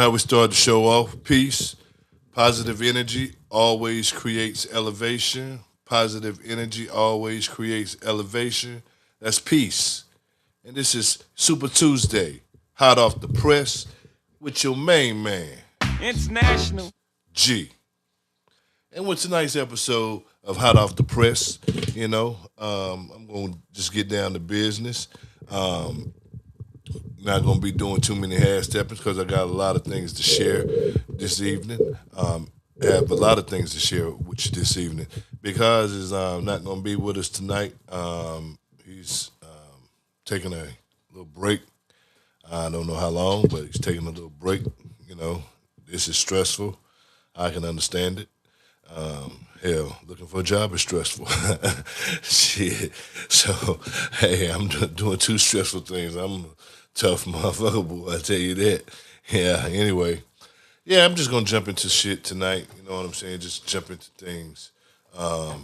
how we start the show off. Peace. Positive energy always creates elevation. Positive energy always creates elevation. That's peace. And this is Super Tuesday, hot off the press, with your main man, International. G. And with tonight's episode of Hot Off the Press, I'm going to just get down to business. Not going to be doing too many half steppings because I got a lot of things to share this evening. I have a lot of things to share with you this evening because he's not going to be with us tonight. He's taking a little break. I don't know how long, but he's taking a little break. This is stressful. I can understand it. Hell, looking for a job is stressful. Shit. So, hey, I'm doing two stressful things. I'm a tough motherfucker, boy, I tell you that. Yeah, anyway. Yeah, I'm just going to jump into shit tonight. You know what I'm saying? Just jump into things. Because,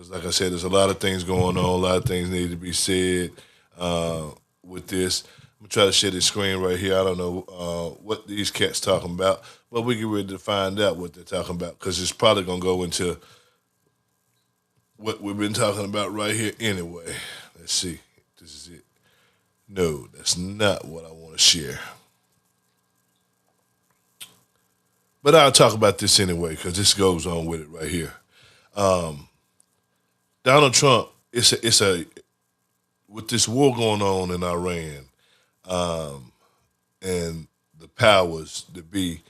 like I said, there's a lot of things going on. A lot of things need to be said with this. I'm going to try to share this screen right here. I don't know what these cats talking about, but we get ready to find out what they're talking about because it's probably going to go into what we've been talking about right here anyway. Let's see. This is it. No, that's not what I want to share. But I'll talk about this anyway because this goes on with it right here. Donald Trump, it's with this war going on in Iran, and the powers that be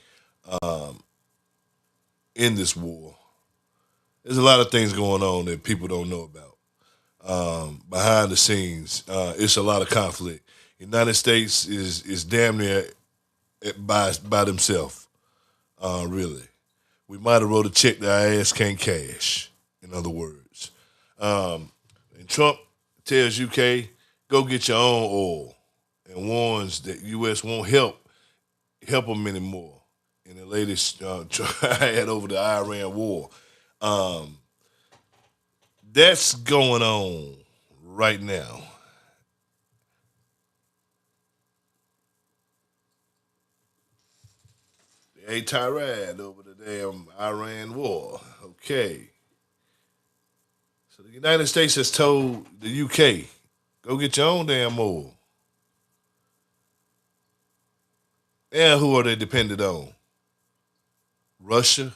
in this war. There's a lot of things going on that people don't know about. Behind the scenes, it's a lot of conflict. United States is damn near by themselves. Really. We might have wrote a check that our ass can't cash, in other words. And Trump tells UK, go get your own oil, and warns that U.S. won't help them anymore in the latest triad over the Iran war. That's going on right now. A tirade over the damn Iran war. Okay. So the United States has told the UK, go get your own damn oil. And who are they dependent on? Russia,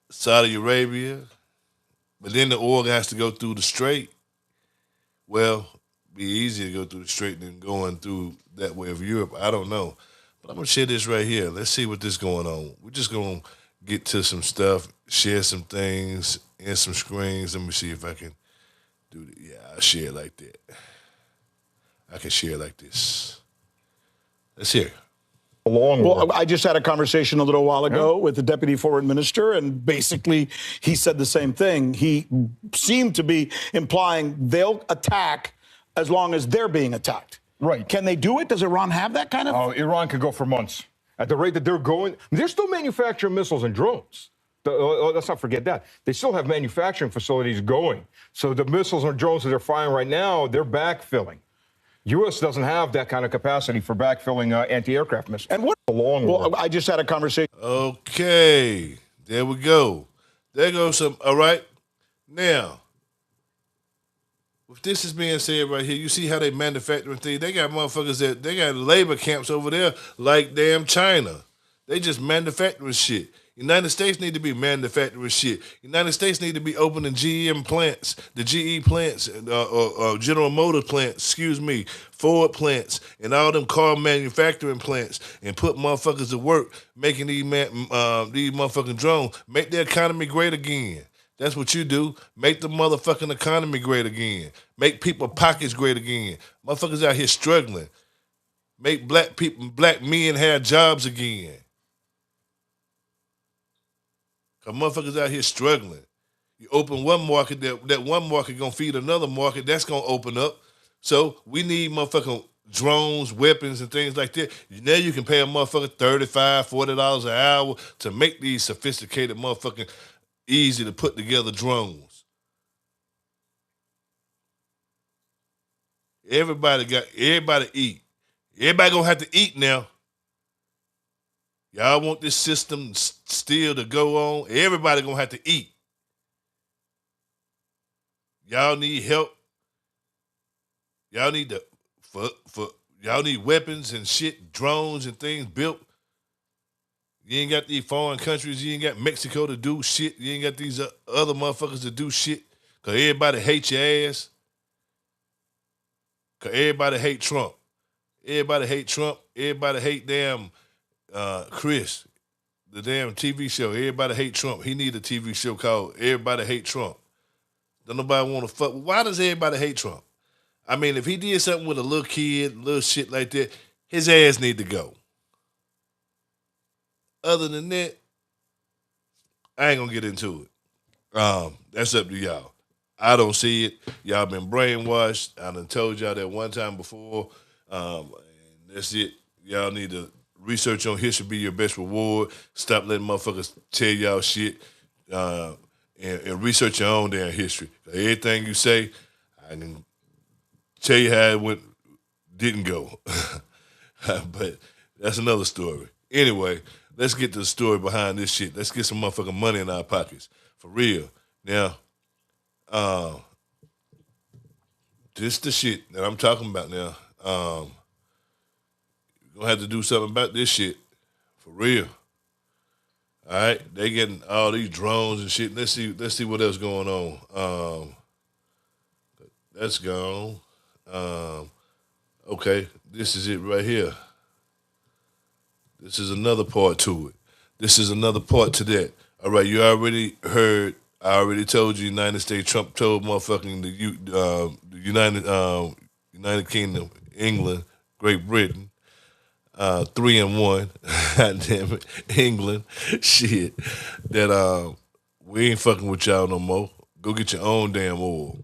Saudi Arabia, but then the oil has to go through the strait. Well, be easier to go through the strait than going through that way of Europe. I don't know. But I'm going to share this right here. Let's see what this going on. We're just going to get to some stuff, share some things, and some screens. Let me see if I can do it. Yeah, I'll share it like that. I can share it like this. Let's hear it. Well, I just had a conversation a little while ago with the deputy foreign minister, and basically he said the same thing. He seemed to be implying they'll attack as long as they're being attacked. Right. Can they do it? Does Iran have that kind of? Oh, Iran could go for months. At the rate that they're going, they're still manufacturing missiles and drones. Let's not forget that. They still have manufacturing facilities going. So the missiles and drones that they're firing right now, they're backfilling. U.S. doesn't have that kind of capacity for backfilling anti-aircraft missiles. And what? Well, I just had a conversation. Okay, there we go. There goes some. All right, now, if this is being said right here, you see how they manufacturing things. They got motherfuckers they got labor camps over there like damn China. They just manufacturing shit. United States need to be manufacturing shit. United States need to be opening GM plants, the GE plants, or General Motors plants, Ford plants, and all them car manufacturing plants, and put motherfuckers to work making these motherfucking drones. Make the economy great again. That's what you do. Make the motherfucking economy great again. Make people pockets great again. Motherfuckers out here struggling. Make black men have jobs again. Motherfuckers out here struggling. You open one market, that one market gonna feed another market, that's gonna open up. So we need motherfucking drones, weapons, and things like that. Now you can pay a motherfucker $35, $40 an hour to make these sophisticated motherfucking easy to put together drones. Everybody eat. Everybody gonna have to eat now. Y'all want this system still to go on? Everybody gonna have to eat. Y'all need help. Y'all need y'all need weapons and shit, drones and things built. You ain't got these foreign countries. You ain't got Mexico to do shit. You ain't got these other motherfuckers to do shit. Cause everybody hates your ass. Cause everybody hate Trump. Everybody hate Trump. Everybody hate damn Chris, the damn TV show. Everybody hate Trump. He need a TV show called Everybody Hate Trump. Don't nobody want to fuck. Why does everybody hate Trump? I mean, if he did something with a little kid, little shit like that, his ass need to go. Other than that, I ain't gonna get into it. That's up to y'all. I don't see it. Y'all been brainwashed. I done told y'all that one time before. And that's it. Y'all need to research on history be your best reward. Stop letting motherfuckers tell y'all shit. And research your own damn history. Everything you say, I can tell you how it didn't go. But that's another story. Anyway, let's get to the story behind this shit. Let's get some motherfucking money in our pockets. For real. Now, this the shit that I'm talking about now. You're gonna have to do something about this shit. For real. All right, they getting all these drones and shit. Let's see what else going on. That's gone. Okay, this is it right here. This is another part to it. This is another part to that. All right, you already heard. I already told you, United States. Trump told motherfucking the United Kingdom, England, Great Britain. 3-1, goddamn it, England, shit, that we ain't fucking with y'all no more. Go get your own damn oil.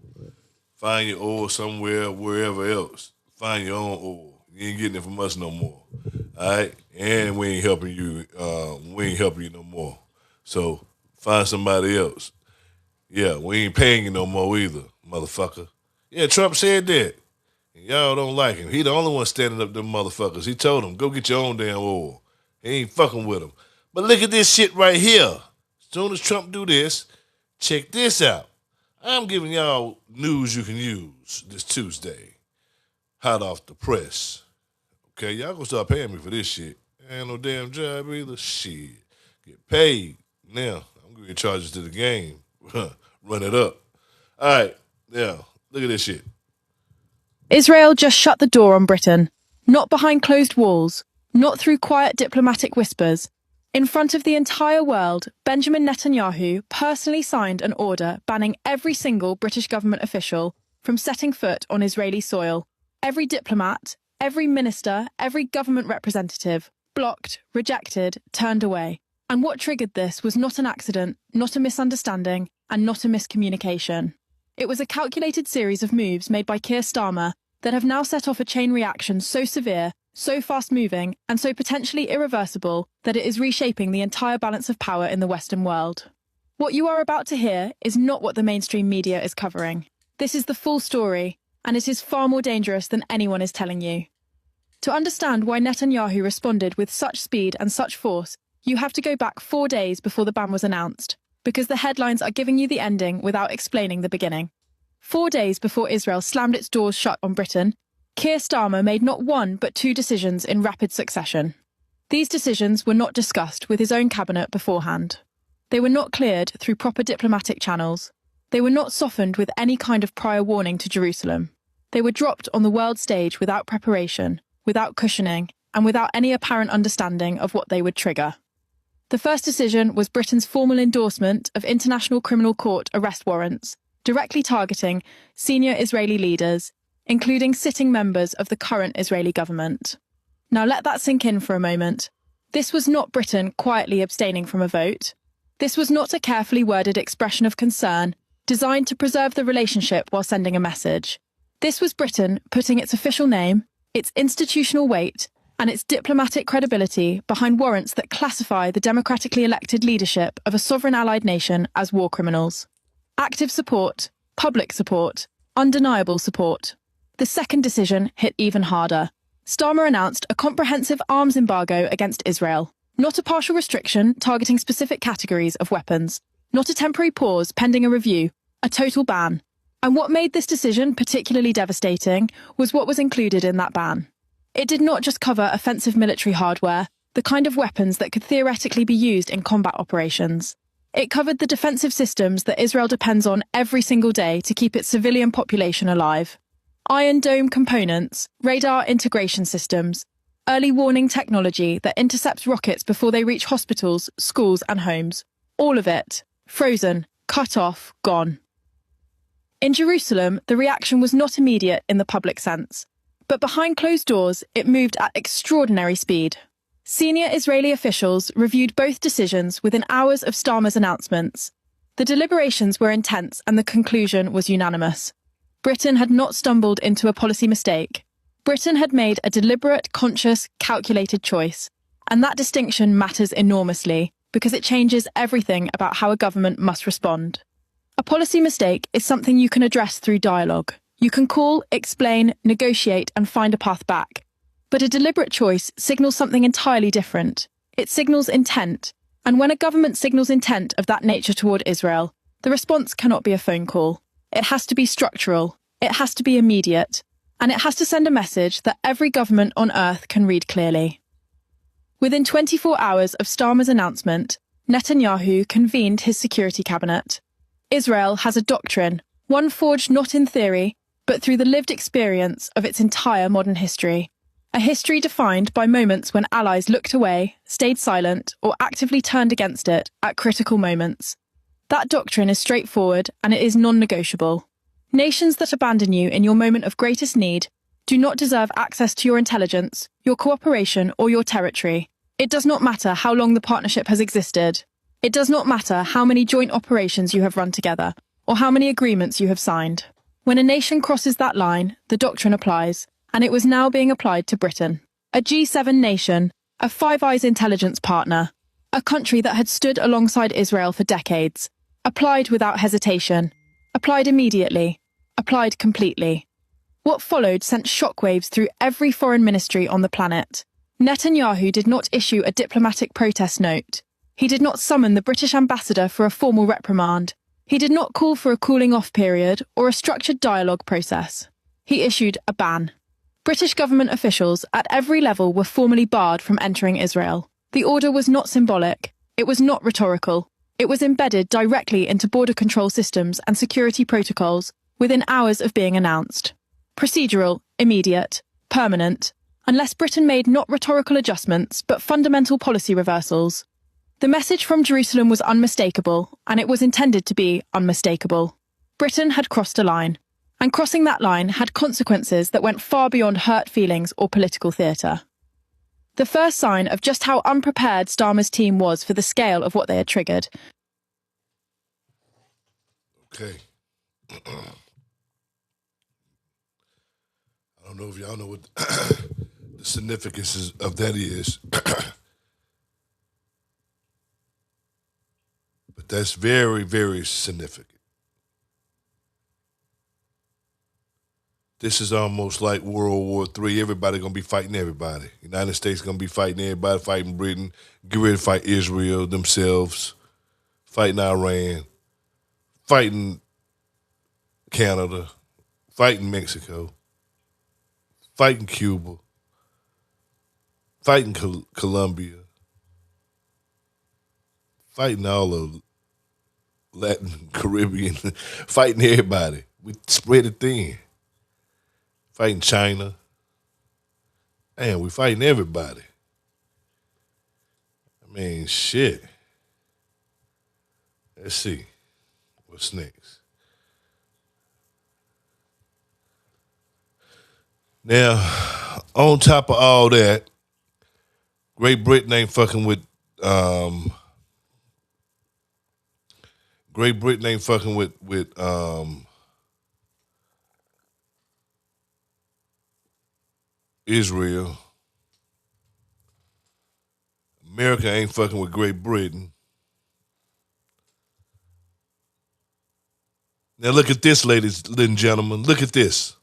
Find your oil somewhere, wherever else. Find your own oil. You ain't getting it from us no more. All right? And we ain't helping you. We ain't helping you no more. So find somebody else. Yeah, we ain't paying you no more either, motherfucker. Yeah, Trump said that. Y'all don't like him. He the only one standing up to them motherfuckers. He told them, go get your own damn oil. He ain't fucking with them. But look at this shit right here. As soon as Trump do this, check this out. I'm giving y'all news you can use this Tuesday. Hot off the press. Okay, y'all gonna start paying me for this shit. Ain't no damn job either. Shit. Get paid. Now, I'm gonna get charges to the game. Run it up. All right, now, look at this shit. Israel just shut the door on Britain, not behind closed walls, not through quiet diplomatic whispers. In front of the entire world, Benjamin Netanyahu personally signed an order banning every single British government official from setting foot on Israeli soil. Every diplomat, every minister, every government representative, blocked, rejected, turned away. And what triggered this was not an accident, not a misunderstanding, and not a miscommunication. It was a calculated series of moves made by Keir Starmer that have now set off a chain reaction so severe, so fast-moving, and so potentially irreversible that it is reshaping the entire balance of power in the Western world. What you are about to hear is not what the mainstream media is covering. This is the full story, and it is far more dangerous than anyone is telling you. To understand why Netanyahu responded with such speed and such force, you have to go back 4 days before the ban was announced, because the headlines are giving you the ending without explaining the beginning. 4 days before Israel slammed its doors shut on Britain, Keir Starmer made not one but two decisions in rapid succession. These decisions were not discussed with his own cabinet beforehand. They were not cleared through proper diplomatic channels. They were not softened with any kind of prior warning to Jerusalem. They were dropped on the world stage without preparation, without cushioning, and without any apparent understanding of what they would trigger. The first decision was Britain's formal endorsement of International Criminal Court arrest warrants, directly targeting senior Israeli leaders, including sitting members of the current Israeli government. Now let that sink in for a moment. This was not Britain quietly abstaining from a vote. This was not a carefully worded expression of concern designed to preserve the relationship while sending a message. This was Britain putting its official name, its institutional weight, and its diplomatic credibility behind warrants that classify the democratically elected leadership of a sovereign allied nation as war criminals. Active support, public support, undeniable support. The second decision hit even harder. Starmer announced a comprehensive arms embargo against Israel. Not a partial restriction targeting specific categories of weapons. Not a temporary pause pending a review. A total ban. And what made this decision particularly devastating was what was included in that ban. It did not just cover offensive military hardware, the kind of weapons that could theoretically be used in combat operations. It covered the defensive systems that Israel depends on every single day to keep its civilian population alive. Iron Dome components, radar integration systems, early warning technology that intercepts rockets before they reach hospitals, schools, and homes. All of it. Frozen, cut off, gone. In Jerusalem, the reaction was not immediate in the public sense. But behind closed doors, it moved at extraordinary speed. Senior Israeli officials reviewed both decisions within hours of Starmer's announcements. The deliberations were intense and the conclusion was unanimous. Britain had not stumbled into a policy mistake. Britain had made a deliberate, conscious, calculated choice. And that distinction matters enormously because it changes everything about how a government must respond. A policy mistake is something you can address through dialogue. You can call, explain, negotiate, and find a path back. But a deliberate choice signals something entirely different. It signals intent. And when a government signals intent of that nature toward Israel, the response cannot be a phone call. It has to be structural. It has to be immediate. And it has to send a message that every government on earth can read clearly. Within 24 hours of Starmer's announcement, Netanyahu convened his security cabinet. Israel has a doctrine, one forged not in theory, but through the lived experience of its entire modern history. A history defined by moments when allies looked away, stayed silent, or actively turned against it at critical moments. That doctrine is straightforward and it is non-negotiable. Nations that abandon you in your moment of greatest need do not deserve access to your intelligence, your cooperation, or your territory. It does not matter how long the partnership has existed. It does not matter how many joint operations you have run together, or how many agreements you have signed. When a nation crosses that line, the doctrine applies, and it was now being applied to Britain. A G7 nation, a Five Eyes intelligence partner, a country that had stood alongside Israel for decades, applied without hesitation, applied immediately, applied completely. What followed sent shockwaves through every foreign ministry on the planet. Netanyahu did not issue a diplomatic protest note. He did not summon the British ambassador for a formal reprimand. He did not call for a cooling-off period or a structured dialogue process. He issued a ban. British government officials at every level were formally barred from entering Israel. The order was not symbolic. It was not rhetorical. It was embedded directly into border control systems and security protocols within hours of being announced. Procedural, immediate, permanent, unless Britain made not rhetorical adjustments but fundamental policy reversals. The message from Jerusalem was unmistakable, and it was intended to be unmistakable. Britain had crossed a line, and crossing that line had consequences that went far beyond hurt feelings or political theatre. The first sign of just how unprepared Starmer's team was for the scale of what they had triggered. Okay. I don't know if y'all know what the significance of that is. But that's very, very significant. This is almost like World War III. Everybody gonna be fighting everybody. United States gonna be fighting everybody, fighting Britain, get ready to fight Israel themselves, fighting Iran, fighting Canada, fighting Mexico, fighting Cuba, fighting Colombia, fighting all of Latin, Caribbean, fighting everybody. We spread it thin. Fighting China. Man, we fighting everybody. I mean, shit. Let's see. What's next? Now, on top of all that, Great Britain ain't fucking with Great Britain ain't fucking with Israel. America ain't fucking with Great Britain. Now look at this, ladies and gentlemen. Look at this.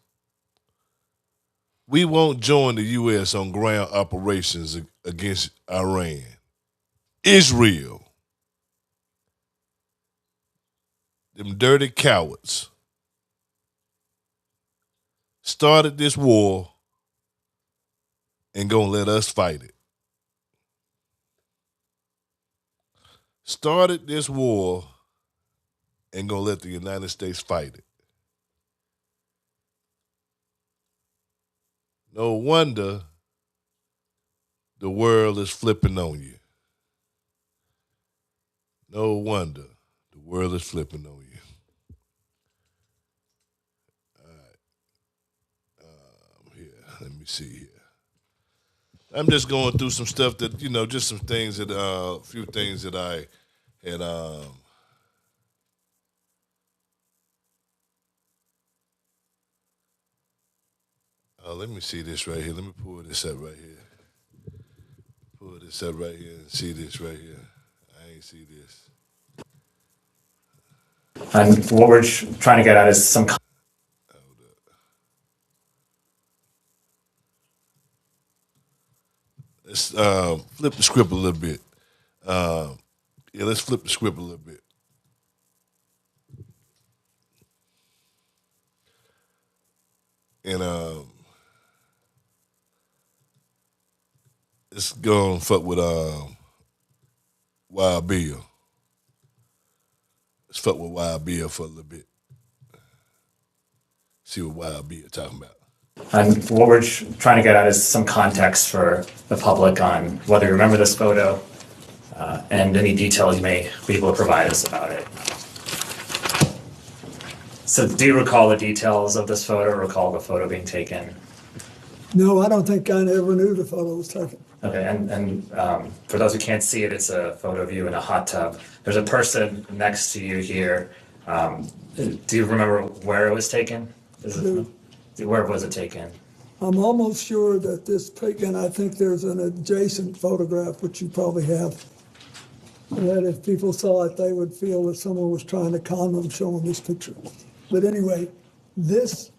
We won't join the U.S. on ground operations against Iran. Israel, them dirty cowards, started this war and gonna let us fight it. Started this war and gonna let the United States fight it. No wonder the world is flipping on you. No wonder the world is flipping on you. All right. Here, let me see here. I'm just going through some stuff that, just some things that, a few things that I had, let me see this right here. Let me pull this up right here. Pull this up right here and see this right here. I ain't see this. And what we're trying to get at is some. Let's flip the script a little bit. Let's flip the script a little bit. And let's go and fuck with Wild Bill. Let's fuck with Wild Bill for a little bit. See what Wild Bill talking about. And what we're trying to get at is some context for the public on whether you remember this photo and any details you may be able to provide us about it. So do you recall the details of this photo, recall the photo being taken? No, I don't think I ever knew the photo was taken. Okay, and for those who can't see it, it's a photo of you in a hot tub. There's a person next to you here. Do you remember where it was taken? Where was it taken? I'm almost sure that this taken, I think there's an adjacent photograph, which you probably have, that if people saw it, they would feel that someone was trying to con them showing this picture. But anyway, this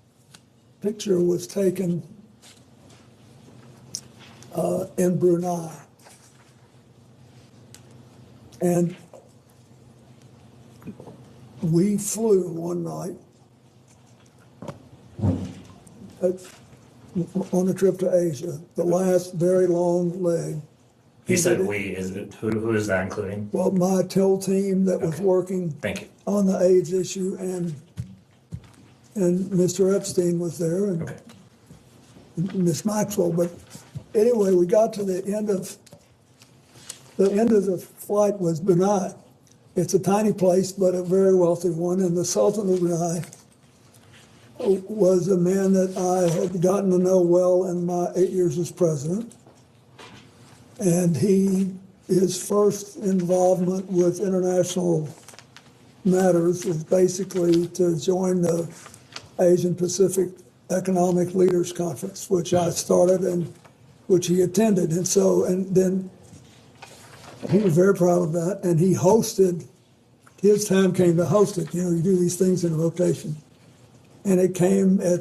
picture was taken in Brunei. And we flew one night on a trip to Asia, the last very long leg. You said we, who is that including? Well, my TIL team that was working Thank you. on the AIDS issue, and Mr. Epstein was there, and Okay. Miss Maxwell. But anyway, we got to the end of the flight was Brunei. It's a tiny place, but a very wealthy one, and the Sultan of Brunei was a man that I had gotten to know well in my 8 years as president. And his first involvement with international matters was basically to join the Asian Pacific Economic Leaders Conference, which I started and which he attended. And then he was very proud of that, and he hosted, his time came to host it. You do these things in rotation. And it came either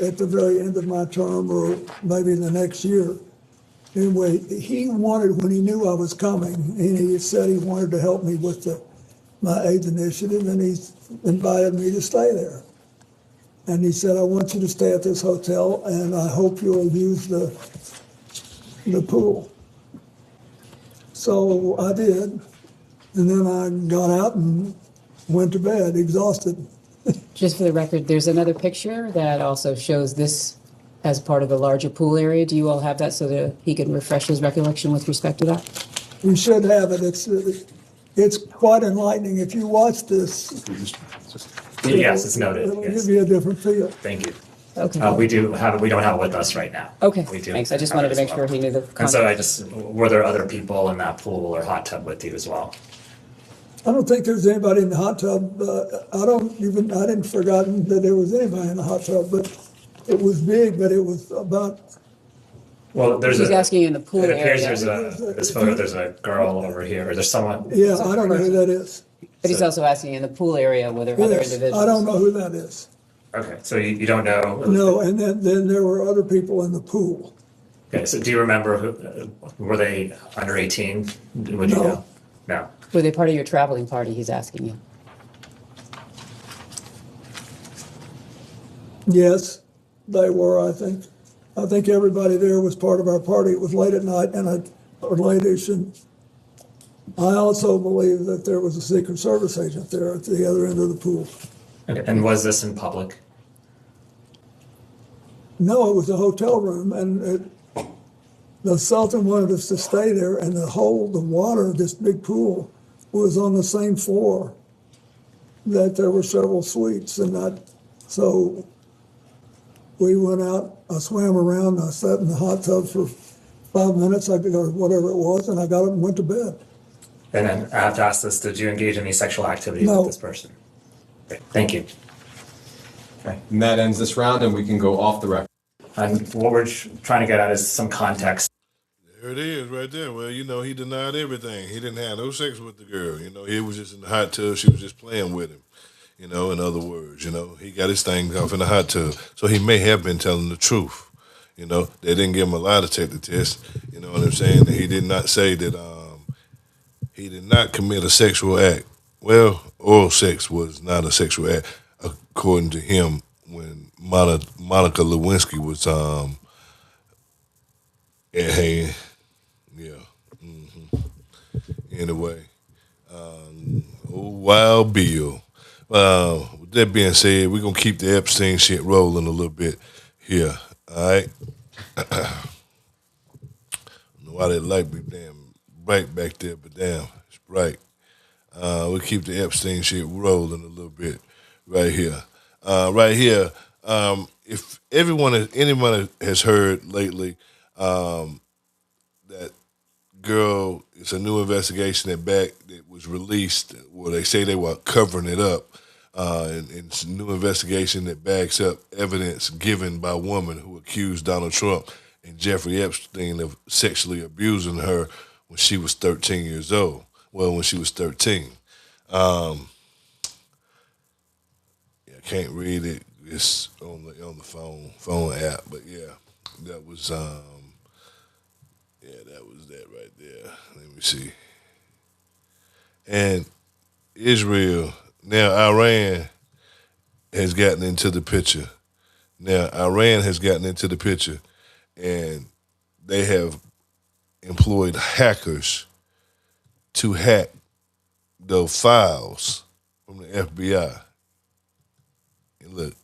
at the very end of my term or maybe the next year. Anyway, he wanted, when he knew I was coming, and he said he wanted to help me with my AIDS initiative, and he invited me to stay there. And he said, I want you to stay at this hotel, and I hope you'll use the pool. So I did, and then I got out and went to bed, exhausted. Just for the record, there's another picture that also shows this as part of the larger pool area. Do you all have that so that he can refresh his recollection with respect to that? We should have it. It's quite enlightening. If you watch this, Yes, it's noted. It'll Yes. give you a different feel. Thank you. Okay. We don't have it with us right now. Okay, We do thanks. I just have wanted it to as make well. sure he knew the And so context. were there other people in that pool or hot tub with you as well? I don't think there's anybody in the hot tub. I didn't forgotten that there was anybody in the hot tub, but it was big, but it was about. Well, He's asking in the pool It appears area. this photo, there's a girl over here, or there's someone. Yeah, I don't know who that is. But he's also asking in the pool area whether other Yes, individuals. I don't know who that is. Okay, so you don't know? No, and then there were other people in the pool. Okay, so do you remember were they under 18? Would you No. know? No. Were they part of your traveling party, he's asking you? Yes, they were, I think. I think everybody there was part of our party. It was late at night or late-ish, and I also believe that there was a Secret Service agent there at the other end of the pool. Okay, and was this in public? No, it was a hotel room, and the Sultan wanted us to stay there, and the water of this big pool was on the same floor that there were several suites, so we went out, I swam around, I sat in the hot tub for 5 minutes, or whatever it was, and I got up and went to bed. And then I have to ask this, did you engage in any sexual activity No. with this person? Okay, thank you. Okay, and that ends this round, and we can go off the record. And what we're trying to get at is some context. There it is, right there. Well, he denied everything. He didn't have no sex with the girl. He was just in the hot tub. She was just playing with him. In other words, he got his thing off in the hot tub. So he may have been telling the truth. They didn't give him a lie detector test. You know what I'm saying? He did not say that he did not commit a sexual act. Well, oral sex was not a sexual act, according to him, when Monica Lewinsky was at hand. Yeah. Anyway, Wild Bill. With that being said, we're going to keep the Epstein shit rolling a little bit here. All right? I don't know why that light be damn bright back there, but damn, it's bright. We'll keep the Epstein shit rolling a little bit right here. If anyone has heard lately that girl, it's a new investigation that was released where they say they were covering it up. And it's a new investigation that backs up evidence given by a woman who accused Donald Trump and Jeffrey Epstein of sexually abusing her when she was 13 years old. Well, when she was 13. I can't read it. It's on the phone app. But yeah, that was that right there. Let me see. And Israel, now Iran has gotten into the picture. And they have employed hackers to hack the files from the FBI. And look.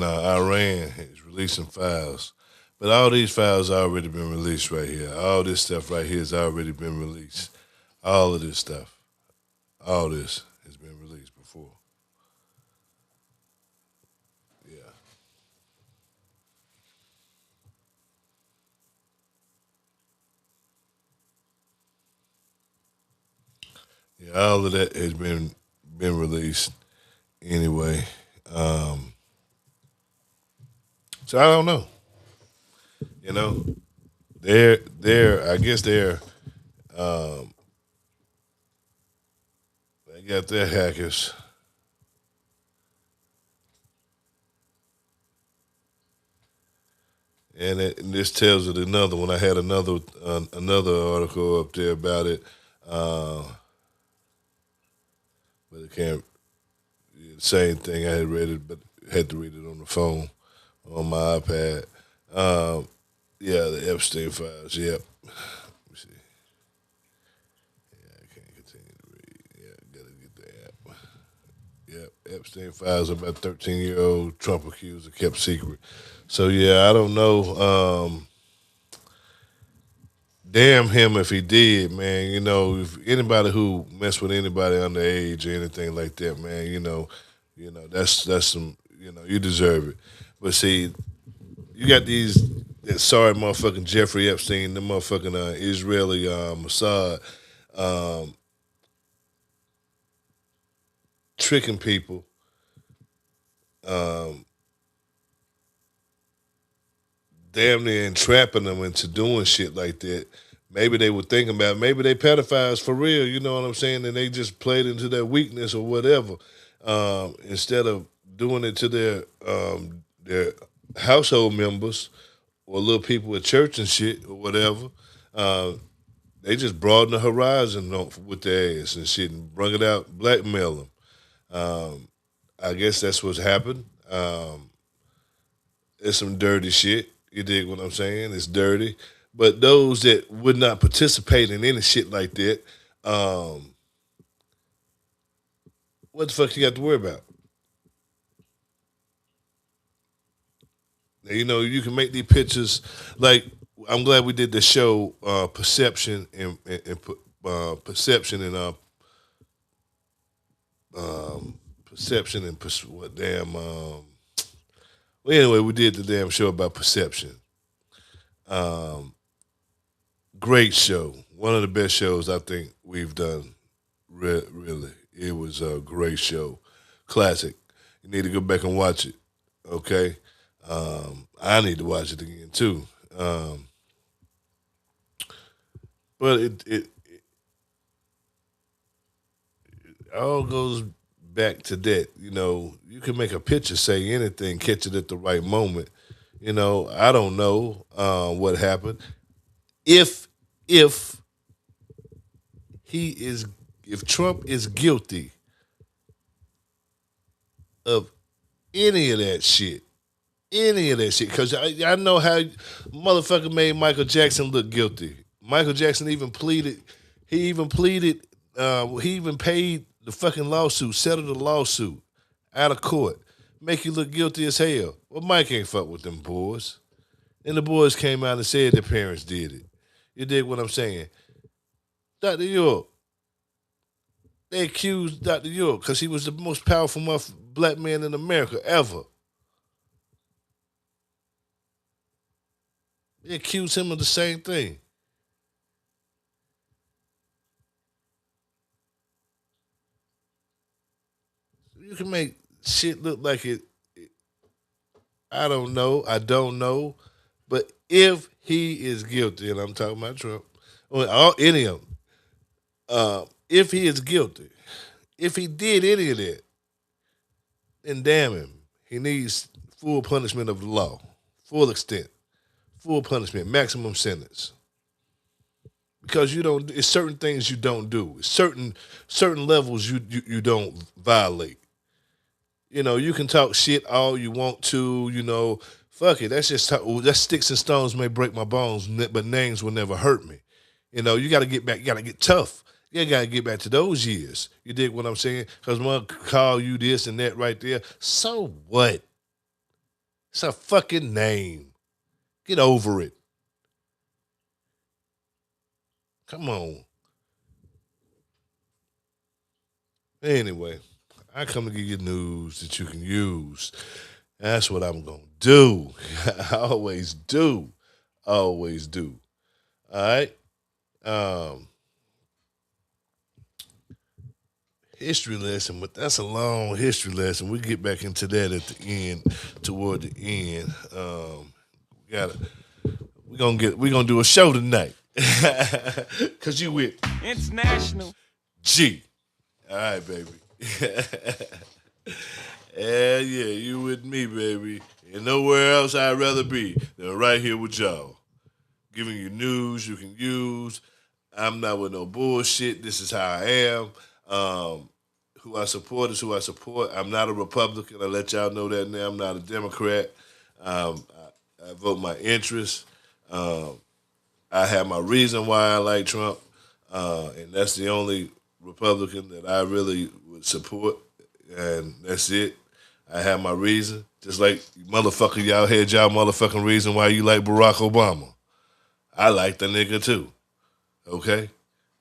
Iran is releasing files. But all these files already been released right here. All this stuff right here has already been released. All of this stuff. All this has been released before. Yeah. Yeah, all of that has been released anyway. So I don't know. I guess they got their hackers. And this tells it another one. I had another article up there about it, but it can't. Same thing. I had read it, but had to read it on the phone, on my iPad. The Epstein files. Yep. Let me see. Yeah, I can't continue to read. Yeah, gotta get the app. Yep, Epstein files about 13-year-old Trump accuser kept secret. So yeah, I don't know. damn him if he did, man. You know, if anybody who mess with anybody underage or anything like that, man, that's some, you deserve it. But see, you got that sorry motherfucking Jeffrey Epstein, the motherfucking Israeli Mossad, tricking people, damn near entrapping them into doing shit like that. Maybe they were thinking about it. Maybe they pedophiles for real, you know what I'm saying? And they just played into their weakness or whatever. Instead of doing it to their household members or little people at church and shit or whatever, they just broaden the horizon with their ass and shit and bring it out, blackmail them. I guess that's what's happened. It's some dirty shit. You dig what I'm saying? It's dirty. But those that would not participate in any shit like that, what the fuck you got to worry about? Now, you can make these pictures. Like, I'm glad we did the show, Perception and Perception and Perception and what damn. Well, anyway, we did the damn show about perception. Great show. One of the best shows I think we've done. Really, it was a great show. Classic. You need to go back and watch it. Okay. I need to watch it again too. But it all goes back to that. You can make a picture say anything, catch it at the right moment. I don't know what happened. If Trump is guilty of any of that shit, because I know how motherfucker made Michael Jackson look guilty. Michael Jackson even pleaded. He even paid the fucking lawsuit, settled the lawsuit out of court, make you look guilty as hell. Well, Mike ain't fuck with them boys. And the boys came out and said their parents did it. You dig what I'm saying? Dr. York, they accused Dr. York because he was the most powerful black man in America ever. They accused him of the same thing. You can make shit look like it. I don't know. But if he is guilty, and I'm talking about Trump, any of them, if he is guilty, if he did any of that, then damn him. He needs full punishment of the law, full extent, full punishment, maximum sentence. Because it's certain things you don't do. It's certain levels you don't violate. You can talk shit all you want to, fuck it. That's sticks and stones may break my bones, but names will never hurt me. You got to get back. You got to get tough. You got to get back to those years. You dig what I'm saying? Because I'm going to call you this and that right there. So what? It's a fucking name. Get over it. Come on. Anyway, I come to give you news that you can use. That's what I'm going to do. I always do. Always do. All right? History lesson, but that's a long history lesson. We get back into that at the end, toward the end. We're gonna do a show tonight. Cause you with International G. All right, baby. Yeah, you with me, baby. And nowhere else I'd rather be than right here with y'all. Giving you news you can use. I'm not with no bullshit. This is how I am. Who I support is who I support. I'm not a Republican. I let y'all know that now. I'm not a Democrat. I vote my interests. I have my reason why I like Trump. And that's the only Republican that I really would support. And that's it. I have my reason. Just like motherfucker, y'all had y'all motherfucking reason why you like Barack Obama. I like the nigga too. Okay?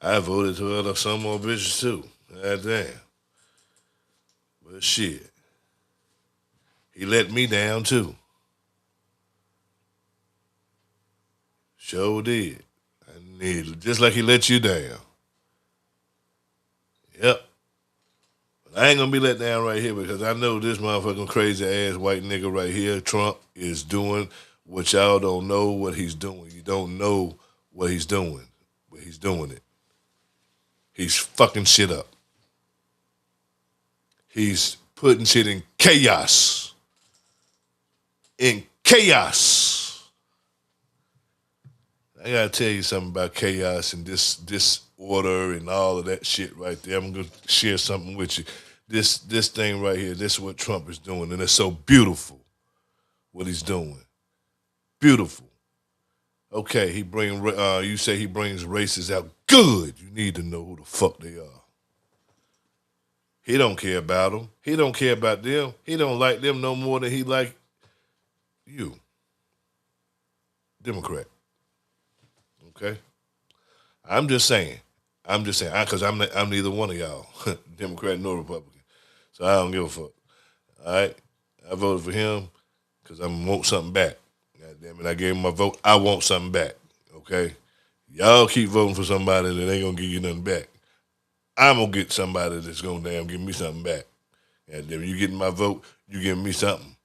I voted for some more bitches too. God damn. But shit. He let me down too. Sure did. Just like he let you down. Yep. But I ain't gonna be let down right here because I know this motherfucking crazy ass white nigga right here, Trump, is doing what y'all don't know what he's doing. You don't know what he's doing, but he's doing it. He's fucking shit up. He's putting shit in chaos. In chaos. I gotta tell you something about chaos and disorder and all of that shit right there. I'm gonna share something with you. This thing right here, this is what Trump is doing, and it's so beautiful what he's doing. Beautiful. Okay, you say he brings races out. Good. You need to know who the fuck they are. He don't care about them. He don't care about them. He don't like them no more than he like you. Democrat. Okay? I'm just saying, because I'm neither one of y'all, Democrat nor Republican. So I don't give a fuck. All right? I voted for him because I want something back. God damn it, I gave him my vote. I want something back. Okay? Y'all keep voting for somebody that ain't going to give you nothing back. I'm going to get somebody that's going to damn give me something back. And then you getting my vote, you giving me something.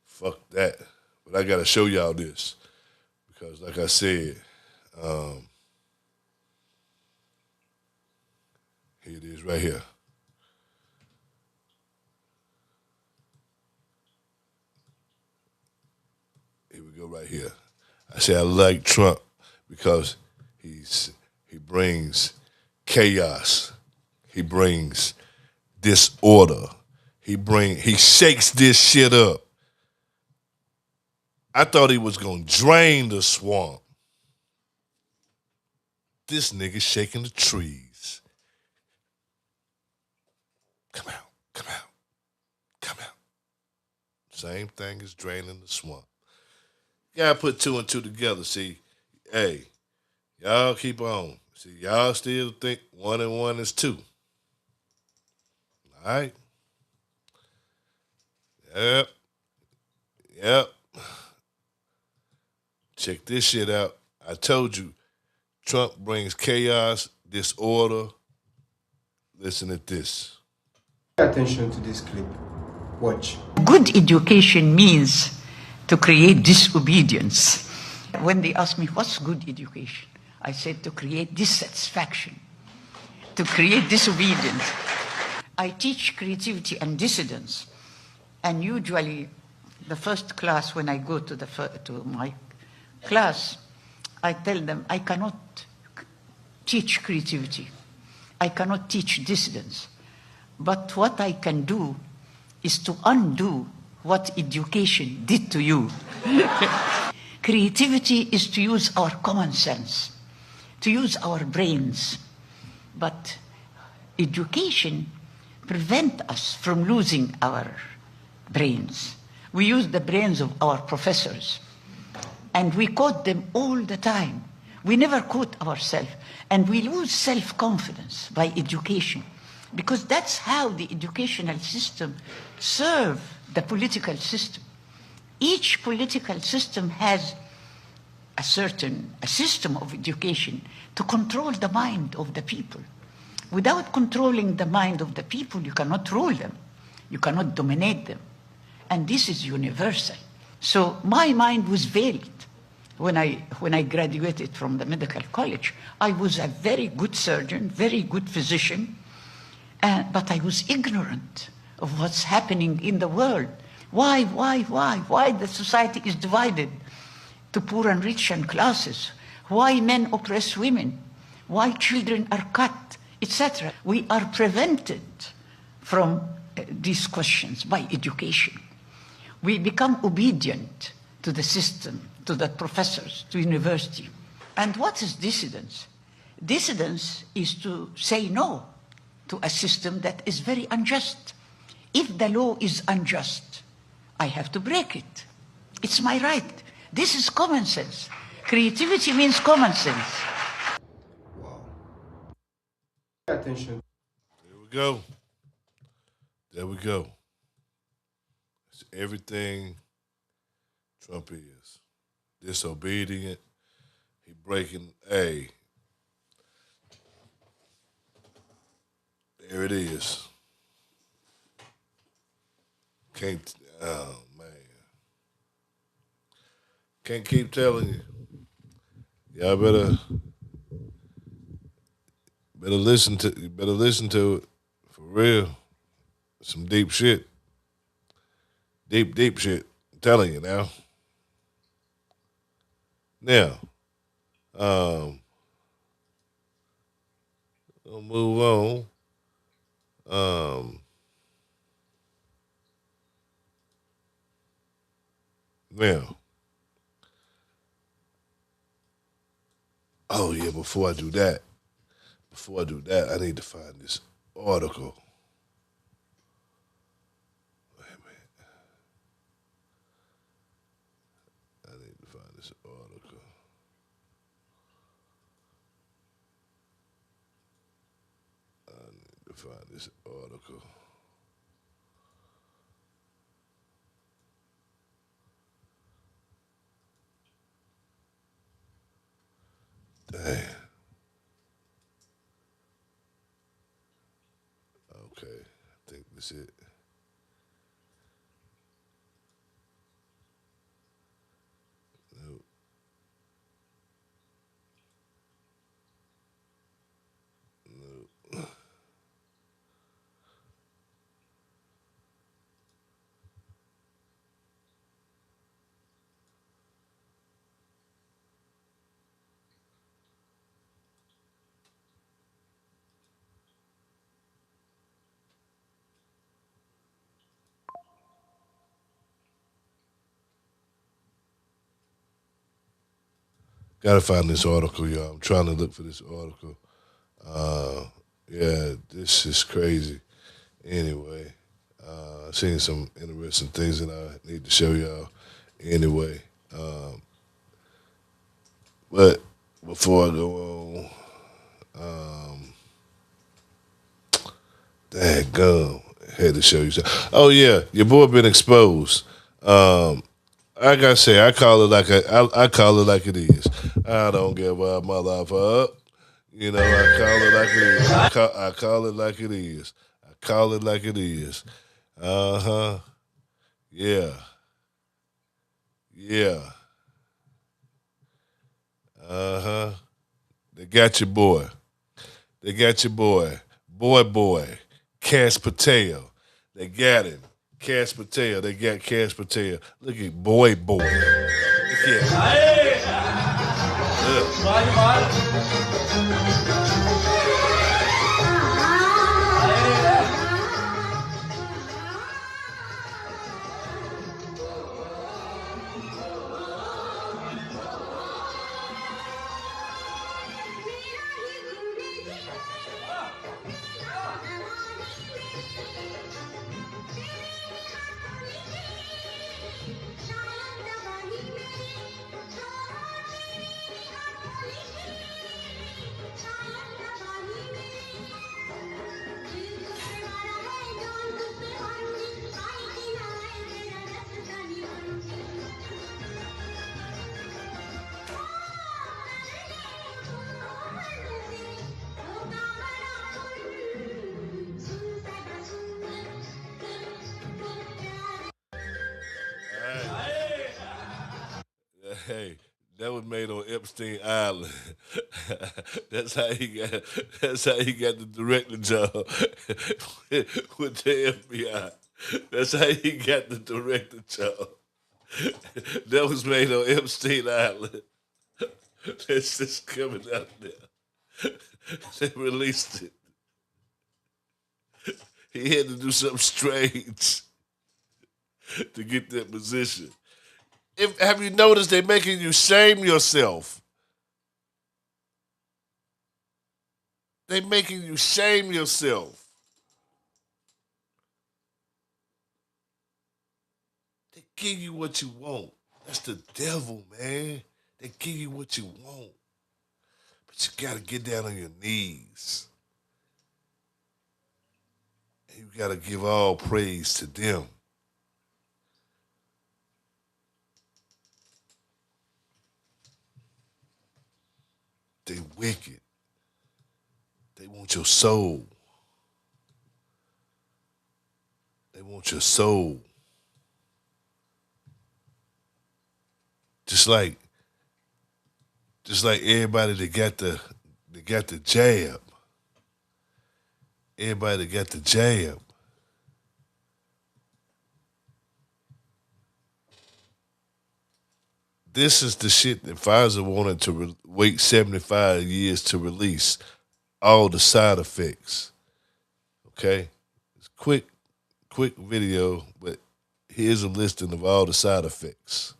Fuck that. But I got to show y'all this. Because like I said, here it is right here. Here we go right here. I say I like Trump because he brings chaos. He brings disorder. He shakes this shit up. I thought he was gonna drain the swamp. This nigga shaking the trees. Come out, come out, come out. Same thing as draining the swamp. You gotta put two and two together. See, hey, y'all keep on. See, y'all still think 1 and 1 is 2. All right? Yep. Check this shit out. I told you, Trump brings chaos, disorder. Listen to this. Pay attention to this clip. Watch. Good education means to create disobedience. When they ask me, what's good education? I said to create dissatisfaction, to create disobedience. I teach creativity and dissidence. And usually, the first class, when I go to my class, I tell them I cannot teach creativity. I cannot teach dissidence. But what I can do is to undo what education did to you. Creativity is to use our common sense, to use our brains. But education prevents us from losing our brains. We use the brains of our professors, and we quote them all the time. We never quote ourselves, and we lose self-confidence by education, because that's how the educational system serves the political system. Each political system has a system of education to control the mind of the people. Without controlling the mind of the people, you cannot rule them. You cannot dominate them. And this is universal. So my mind was veiled. When I graduated from the medical college, I was a very good surgeon, very good physician, but I was ignorant of what's happening in the world. Why the society is divided to poor and rich and classes? Why men oppress women? Why children are cut, etc. We are prevented from these questions by education. We become obedient to the system, to the professors, to university. And what is dissidence? Dissidence is to say no to a system that is very unjust. If the law is unjust, I have to break it. It's my right. This is common sense. Creativity means common sense. attention. There we go. There we go. It's everything Trump is. Disobedient. He breaking. Hey, there it is. Can't. Oh man. Can't keep telling you. Y'all better listen to. You better listen to it for real. Some deep shit. Deep shit. I'm telling you now. Now, we'll move on. Now, oh yeah, before I do that, I need to find this article. Wait a minute. I need to find this article. I need to find this article. Damn. Okay, I think that's it. Nope. Nope. Gotta find this article, y'all. I'm trying to look for this article. Yeah, this is crazy. Anyway, I've seen some interesting things that I need to show y'all. Anyway, but before I go on, daggum, I had to show you something. Oh yeah, your boy been exposed. Like I say, I call it I call it like it is. I don't give my life up. You know, I call it like it is. I call it like it is. I call it like it is. Uh-huh. Yeah. Yeah. Uh-huh. They got your boy. They got your boy. Boy. Cash Patel. They got him. Cash Patel. They got Cash Patel. Look at boy. Look at Hey, that was made on Epstein Island. That's how he got. That's how he got the director job with the FBI. That's how he got the director job. That was made on Epstein Island. It's just coming out there. They released it. He had to do something strange to get that position. Have you noticed they're making you shame yourself? They're making you shame yourself. They give you what you want. That's the devil, man. They give you what you want. But you gotta get down on your knees. You got to give all praise to them. They wicked. They want your soul. They want your soul. Just like everybody that got the jab. Everybody that got the jab. This is the shit that Pfizer wanted to wait 75 years to release all the side effects. Okay? It's quick video, but here's a listing of all the side effects.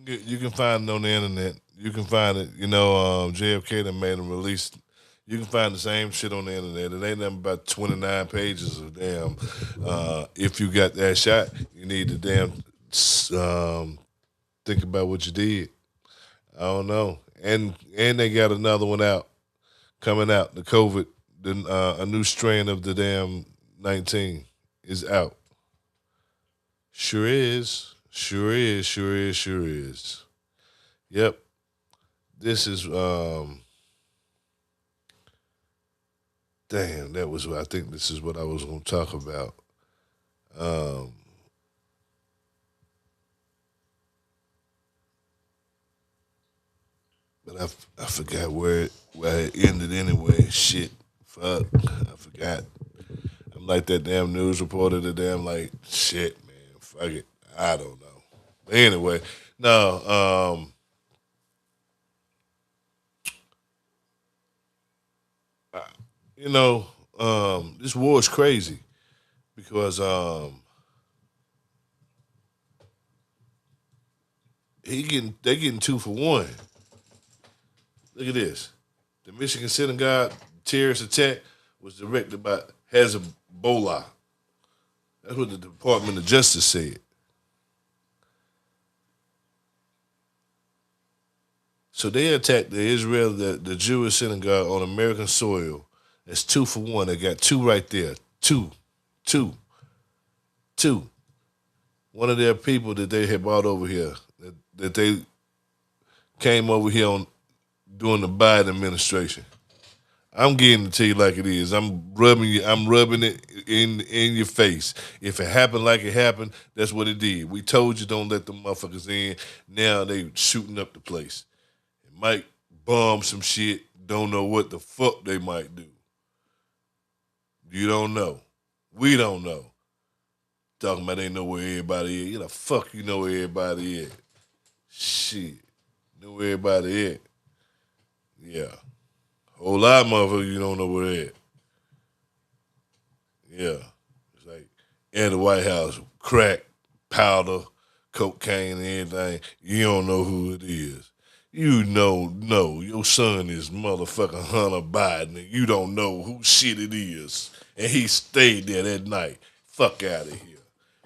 You can find it on the internet. You can find it, JFK that made them release. You can find the same shit on the internet. It ain't nothing about 29 pages of damn. If you got that shot, you need to damn think about what you did. I don't know. And they got another one coming out. The COVID, a new strain of the damn 19 is out. Sure is. Sure is. Yep. This is damn, that was what I think this is what I was gonna talk about. But I forgot where it ended anyway. Shit. Fuck. I forgot. I'm like that damn news reporter that damn like shit, man. Fuck it. I don't know. But anyway, no, this war is crazy because they getting 2 for 1. Look at this. The Michigan synagogue terrorist attack was directed by Hezbollah. That's what the Department of Justice said. So they attacked the Jewish synagogue on American soil. That's 2 for 1. They got 2 right there. Two. One of their people that they had brought over here, that they came over here on during the Biden administration. I'm getting it to you like it is. I'm rubbing it in your face. If it happened like it happened, that's what it did. We told you don't let the motherfuckers in. Now they shooting up the place. It might bomb some shit. Don't know what the fuck they might do. You don't know. We don't know. Talking about they know where everybody is. You the fuck you know where everybody is. Shit. Know where everybody is. Yeah. Whole lot of motherfuckers you don't know where they at. Yeah. It's like in the White House, crack, powder, cocaine, and everything. You don't know who it is. You know, your son is motherfucking Hunter Biden, and you don't know who shit it is. And he stayed there that night. Fuck out of here.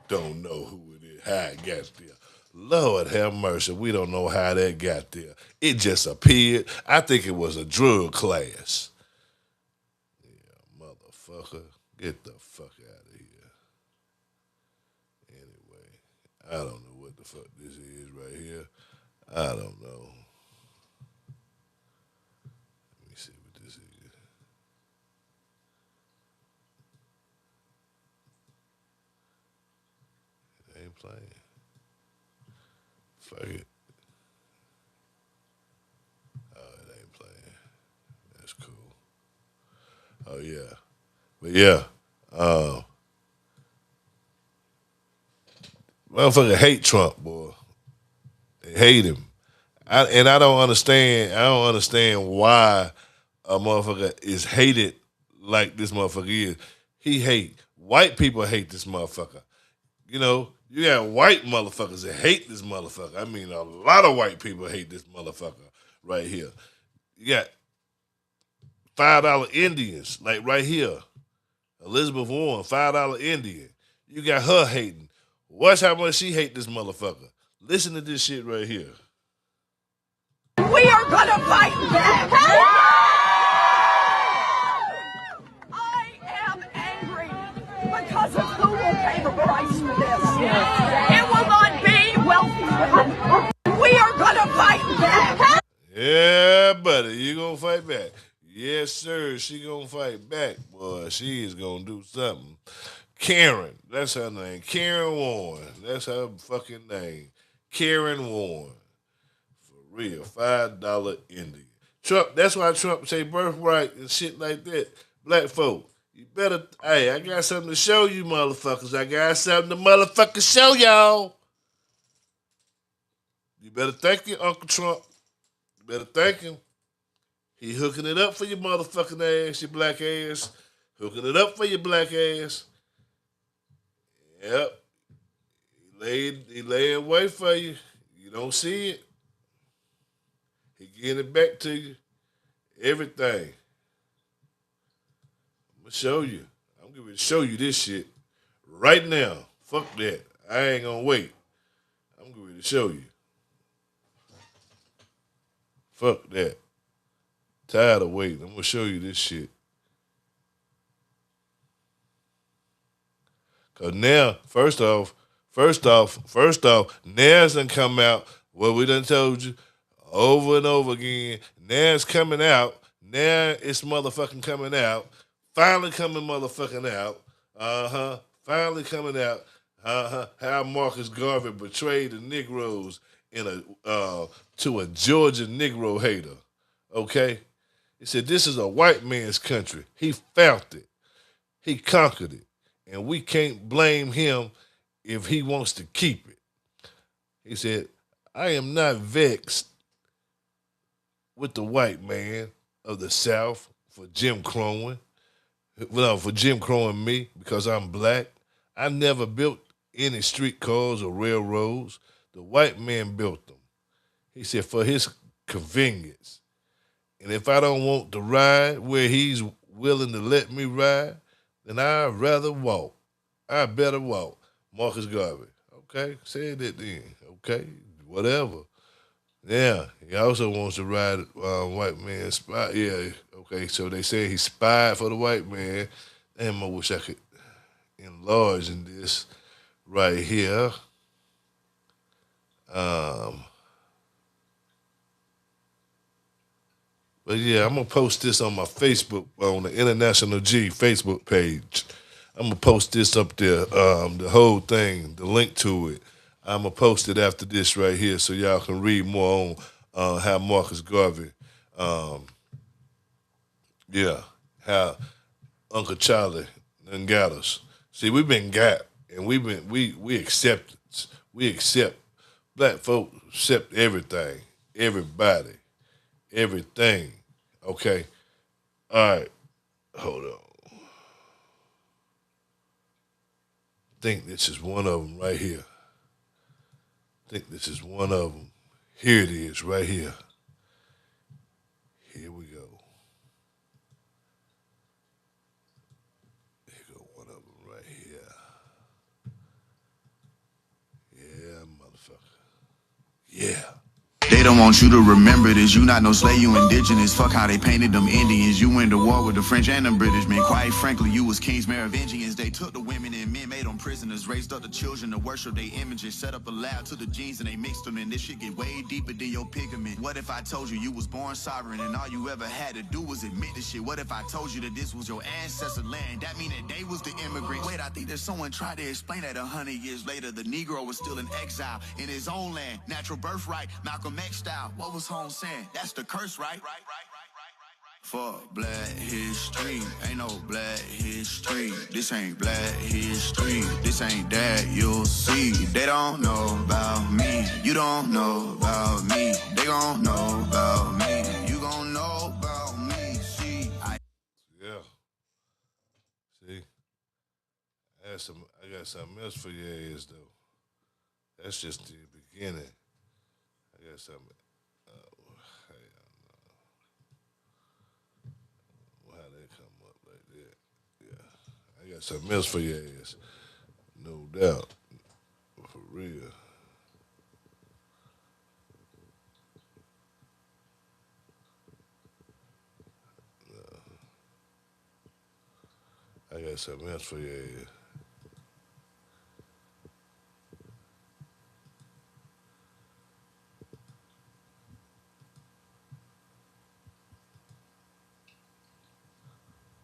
Don't know who it is, how it got there. Lord have mercy, we don't know how that got there. It just appeared. I think it was a drug class. Yeah, motherfucker. Get the fuck out of here. Anyway, I don't know what the fuck this is right here. I don't know. Let me see what this is. It ain't playing. Fuck it. Oh, it ain't playing. That's cool. Oh, yeah. But yeah. Motherfucker hate Trump, boy. They hate him. I don't understand. I don't understand why a motherfucker is hated like this motherfucker is. He hate white people hate this motherfucker. You know, you got white motherfuckers that hate this motherfucker. I mean, a lot of white people hate this motherfucker right here. You got $5 Indians, like right here. Elizabeth Warren, $5 Indian. You got her hating. Watch how much she hate this motherfucker. Listen to this shit right here. We are gonna fight back. I am angry because of who will pay the price for this. It will not be wealthy women. We are gonna fight back. Yeah, buddy, you gonna fight back. Yes, sir, she gonna fight back. Boy, she is gonna do something. Karen, that's her name. Karen Warren. That's her fucking name. Karen Warren. For real, $5 Indian. Trump, that's why Trump say birthright and shit like that. Black folk, you better, hey, I got something to show you motherfuckers. I got something to motherfucking show y'all. You better thank your Uncle Trump. You better thank him. He hooking it up for your motherfucking ass, your black ass. Hooking it up for your black ass. Yep. He laying wait for you. You don't see it. He getting it back to you. Everything. I'm gonna show you. I'm gonna show you this shit right now. Fuck that. I ain't gonna wait. I'm going to show you. Fuck that. Tired of waiting. I'm gonna show you this shit. Cause now, first off, Nas done come out. Well, we done told you over and over again. Nas coming out. Now it's motherfucking coming out. Finally coming motherfucking out. Finally coming out. How Marcus Garvey betrayed the Negroes in to a Georgia Negro hater. Okay? He said, this is a white man's country. He found it. He conquered it. And we can't blame him if he wants to keep it. He said, I am not vexed with the white man of the South for Jim Crowing. Well, for Jim Crowing me because I'm black. I never built any streetcars or railroads. The white man built them. He said, for his convenience. And if I don't want to ride where he's willing to let me ride, then I'd rather walk. I better walk. Marcus Garvey. Okay, said that then. Okay, whatever. Yeah, he also wants to ride white man spy. Yeah, okay, so they say he spied for the white man. Damn, I wish I could enlarge in this right here. But yeah, I'm gonna post this on my Facebook, on the International G Facebook page. I'm gonna post this up there, the whole thing, the link to it. I'm gonna post it after this right here so y'all can read more on how Marcus Garvey, how Uncle Charlie done got us. See, we've been got, and we accept it. We accept, black folk accept everything, everybody, everything. Okay, all right, hold on. I think this is one of them right here. I think this is one of them. Here it is, right here. Here we go. Here go one of them right here. Yeah, motherfucker. Yeah. They don't want you to remember this. You not no slave, you indigenous. Fuck how they painted them Indians. You went to war with the French and the British men. Quite frankly, you was kings, Merovingians. They took the women and men, made them prisoners. Raised up the children to worship their images. Set up a lab to the genes and they mixed them. And this shit get way deeper than your pigment. What if I told you was born sovereign and all you ever had to do was admit this shit? What if I told you that this was your ancestor land? That mean that they was the immigrants. Wait, I think that someone tried to explain that 100 years later. The Negro was still in exile in his own land. Natural birthright, Malcolm X style. What was Holmes saying? That's the curse, right? Fuck black history, ain't no black history. This ain't black history, this ain't that you'll see. They don't know about me, you don't know about me. They gon' know about me, you gon' know about me. See, Yeah. See, I got something else for your ass though. That's just the beginning. I got something. How that come up like that? Yeah, I got something else for your ass. No doubt, for real. I got something else for your ass.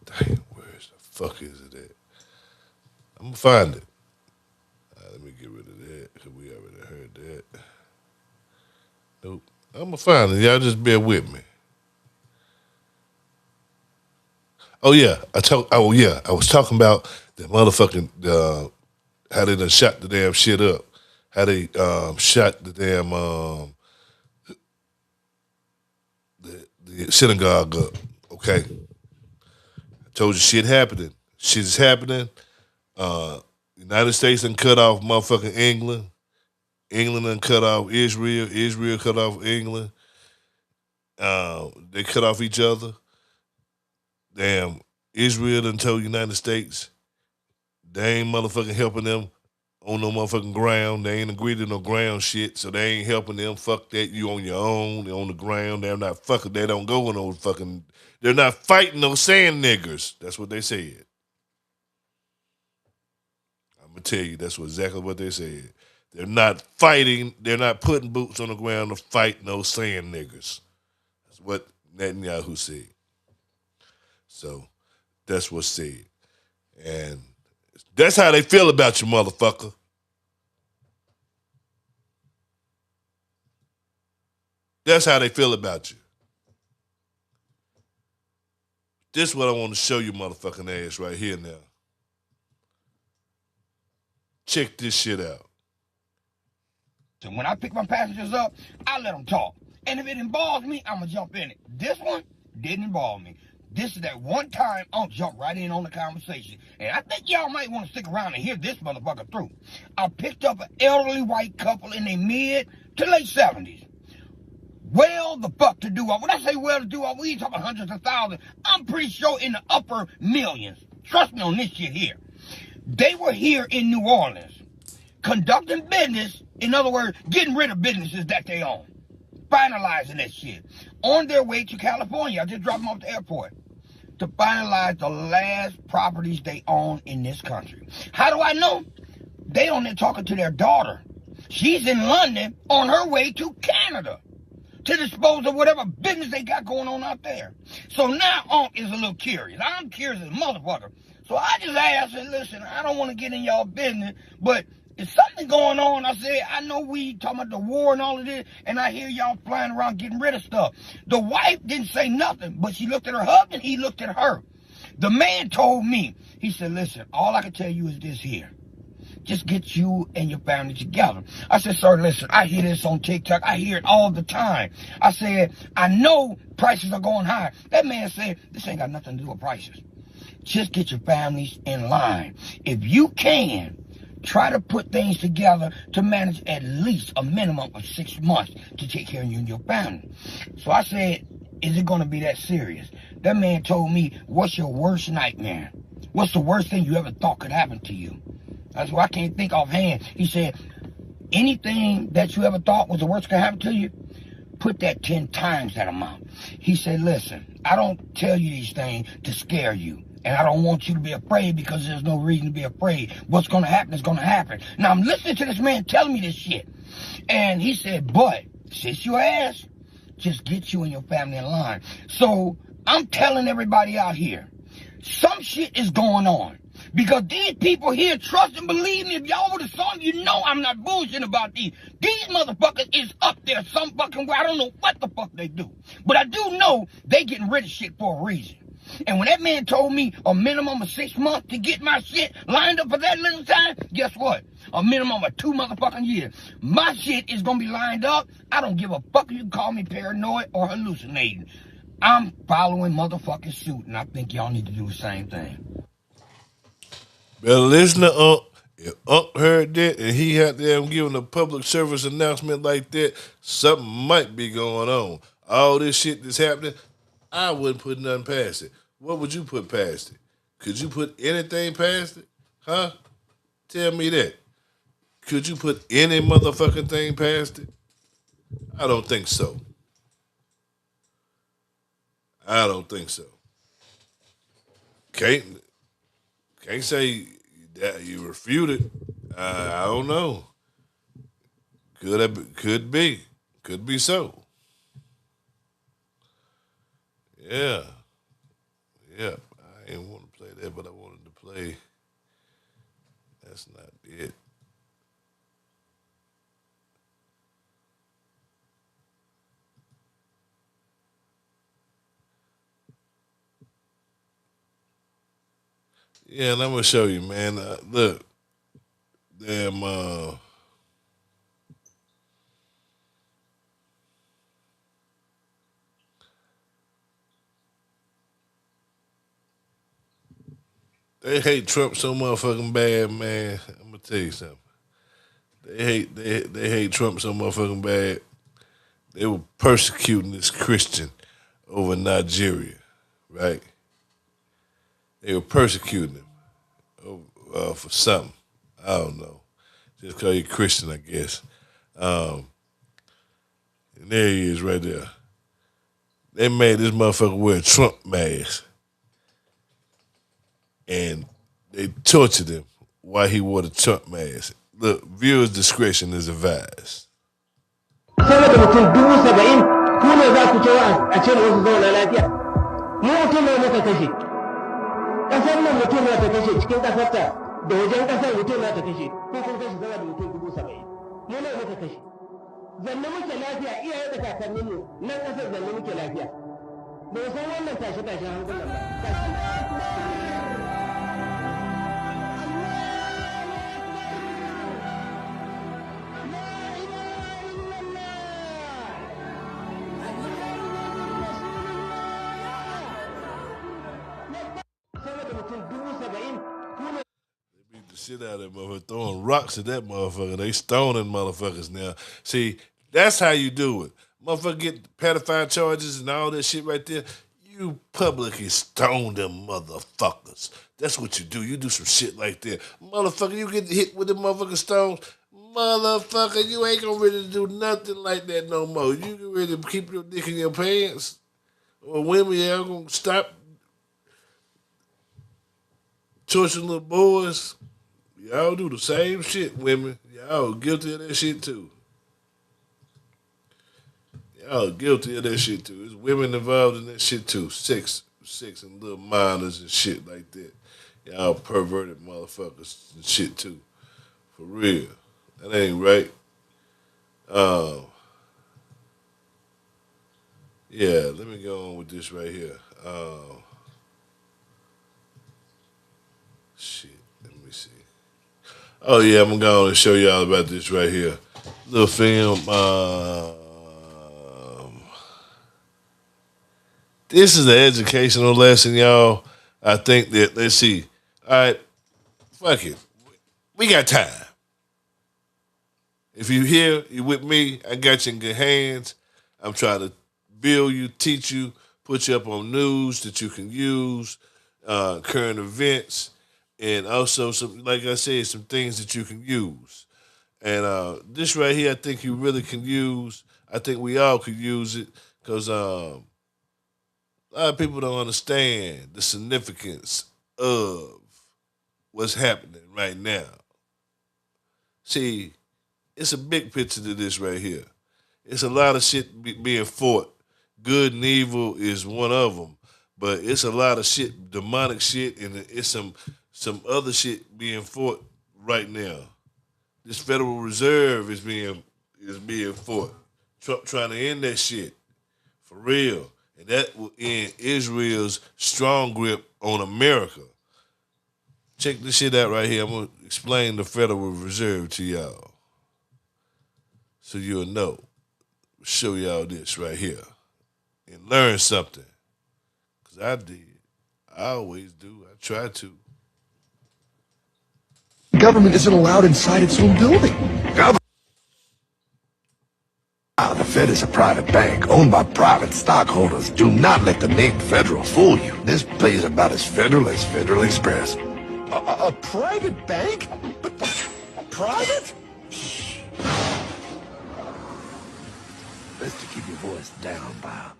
Damn, where's the fuck is it at? I'm gonna find it. Let me get rid of that because we already heard that. Nope. I'm gonna find it. Y'all just bear with me. Oh yeah, I was talking about the motherfucking how they done shot the damn shit up. How they shot the damn the synagogue up. Okay. I told you shit happening. Shit is happening. United States done cut off motherfucking England. England done cut off Israel. Israel cut off England. They cut off each other. Damn, Israel done told United States they ain't motherfucking helping them on no motherfucking ground. They ain't agreed to no ground shit, so they ain't helping them. Fuck that. You on your own. They on the ground. They're not fucking. They don't go in no fucking. They're not fighting no sand niggers. That's what they said. I'm gonna tell you, that's exactly what they said. They're not fighting. They're not putting boots on the ground to fight no sand niggers. That's what Netanyahu said. So that's what's said. And that's how they feel about you, motherfucker. That's how they feel about you. This is what I want to show you, motherfucking ass, right here now. Check this shit out. So when I pick my passengers up, I let them talk. And if it involves me, I'm going to jump in it. This one didn't involve me. This is that one time I'll jump right in on the conversation. And I think y'all might want to stick around and hear this motherfucker through. I picked up an elderly white couple in their mid to late 70s. Well, the fuck to do. When I say well to do, we ain't talking hundreds of thousands. I'm pretty sure in the upper millions. Trust me on this shit here. They were here in New Orleans, conducting business. In other words, getting rid of businesses that they own. Finalizing that shit. On their way to California. I just dropped them off the airport. To finalize the last properties they own in this country. How do I know? They on there talking to their daughter. She's in London on her way to Canada to dispose of whatever business they got going on out there. So now Unc is a little curious. I'm curious as a motherfucker. So I just asked her, listen, I don't want to get in y'all business, but is something going on? I said, I know we talking about the war and all of this, and I hear y'all flying around getting rid of stuff. The wife didn't say nothing, but she looked at her husband, he looked at her. The man told me, he said, listen, all I can tell you is this here. Just get you and your family together. I said, sir, listen, I hear this on TikTok. I hear it all the time. I said, I know prices are going high. That man said, this ain't got nothing to do with prices. Just get your families in line. If you can, try to put things together to manage at least a minimum of 6 months to take care of you and your family. So I said, is it going to be that serious? That man told me, what's your worst nightmare? What's the worst thing you ever thought could happen to you? That's why I can't think offhand. He said, anything that you ever thought was the worst could happen to you, put that 10 times that amount. He said, listen, I don't tell you these things to scare you. And I don't want you to be afraid because there's no reason to be afraid. What's going to happen is going to happen. Now, I'm listening to this man telling me this shit. And he said, but, sit your ass, just get you and your family in line. So, I'm telling everybody out here, some shit is going on. Because these people here trust and believe me. If y'all would have saw them, you know I'm not bullshitting about these. These motherfuckers is up there some fucking way. I don't know what the fuck they do. But I do know they getting rid of shit for a reason. And when that man told me a minimum of 6 months to get my shit lined up for that little time, guess what? A minimum of 2 motherfucking years. My shit is gonna be lined up. I don't give a fuck if you call me paranoid or hallucinating. I'm following motherfucking suit, and I think y'all need to do the same thing. Better listen to Unc. If Unc heard that and he had them giving a public service announcement like that, something might be going on. All this shit that's happening, I wouldn't put nothing past it. What would you put past it? Could you put anything past it? Huh? Tell me that. Could you put any motherfucking thing past it? I don't think so. I don't think so. Can't say that you refute it. I don't know. Could be so. Yeah. I didn't want to play that, but I wanted to play. That's not it. Yeah, and I'm gonna show you, man. Look, damn. They hate Trump so motherfucking bad, man. I'm gonna tell you something. They hate Trump so motherfucking bad. They were persecuting this Christian over in Nigeria, right? They were persecuting him for something. I don't know. Just call you Christian, I guess. And there he is right there. They made this motherfucker wear a Trump mask. And they tortured him while he wore the Trump mask. Look, viewers' discretion is advised. Sama da mutum 70,000 ku ne za ku cewa a ce wasu zauna lafiya. Mu mutum ne muka kashe. Ƙasar nan mutum na ta kashe cikin ƙasarta da wajen ƙasar mutum na ta kashe. Ko kun kashe sama da mutum 70,000. Mu ne muka kashe. Zanne muke lafiya iyaye da kakanninmu nan ƙasar zanne muke lafiya. Ba san wannan tashe-tashen hankulan ba. Beat the shit out of that motherfucker, throwing rocks at that motherfucker. They stoning motherfuckers now. See, that's how you do it. Motherfucker get pedophile charges and all that shit right there. You publicly stone them motherfuckers. That's what you do. You do some shit like that. Motherfucker, you get hit with the motherfucking stones. Motherfucker, you ain't gonna really do nothing like that no more. You can really keep your dick in your pants. Or women, y'all gonna stop torturing little boys. Y'all do the same shit, women. Y'all guilty of that shit too. Y'all guilty of that shit too. There's women involved in that shit too. Sex and little minors and shit like that. Y'all perverted motherfuckers and shit too. For real. That ain't right. Yeah, let me go on with this right here. Shit, let me see. Oh yeah, I'm gonna go on and show y'all about this right here. Little film. This is an educational lesson, y'all. I think that, let's see. All right, fuck it. We got time. If you here, you with me, I got you in good hands. I'm trying to build you, teach you, put you up on news that you can use, current events, and also, some, like I said, some things that you can use. And this right here, I think you really can use. I think we all could use it because a lot of people don't understand the significance of what's happening right now. See, it's a big picture to this right here. It's a lot of shit being fought. Good and evil is one of them, but it's a lot of shit, demonic shit, and it's some some other shit being fought right now. This Federal Reserve is being fought. Trump trying to end that shit for real, and that will end Israel's strong grip on America. Check this shit out right here. I'm gonna explain the Federal Reserve to y'all, so you'll know. Show y'all this right here and learn something. Cause I did. I always do. I try to. Government isn't allowed inside its own building. The Fed is a private bank owned by private stockholders. Do not let the name Federal fool you. This place is about as Federal as Federal Express. A private bank? But private? Shh. Best to keep your voice down, pal.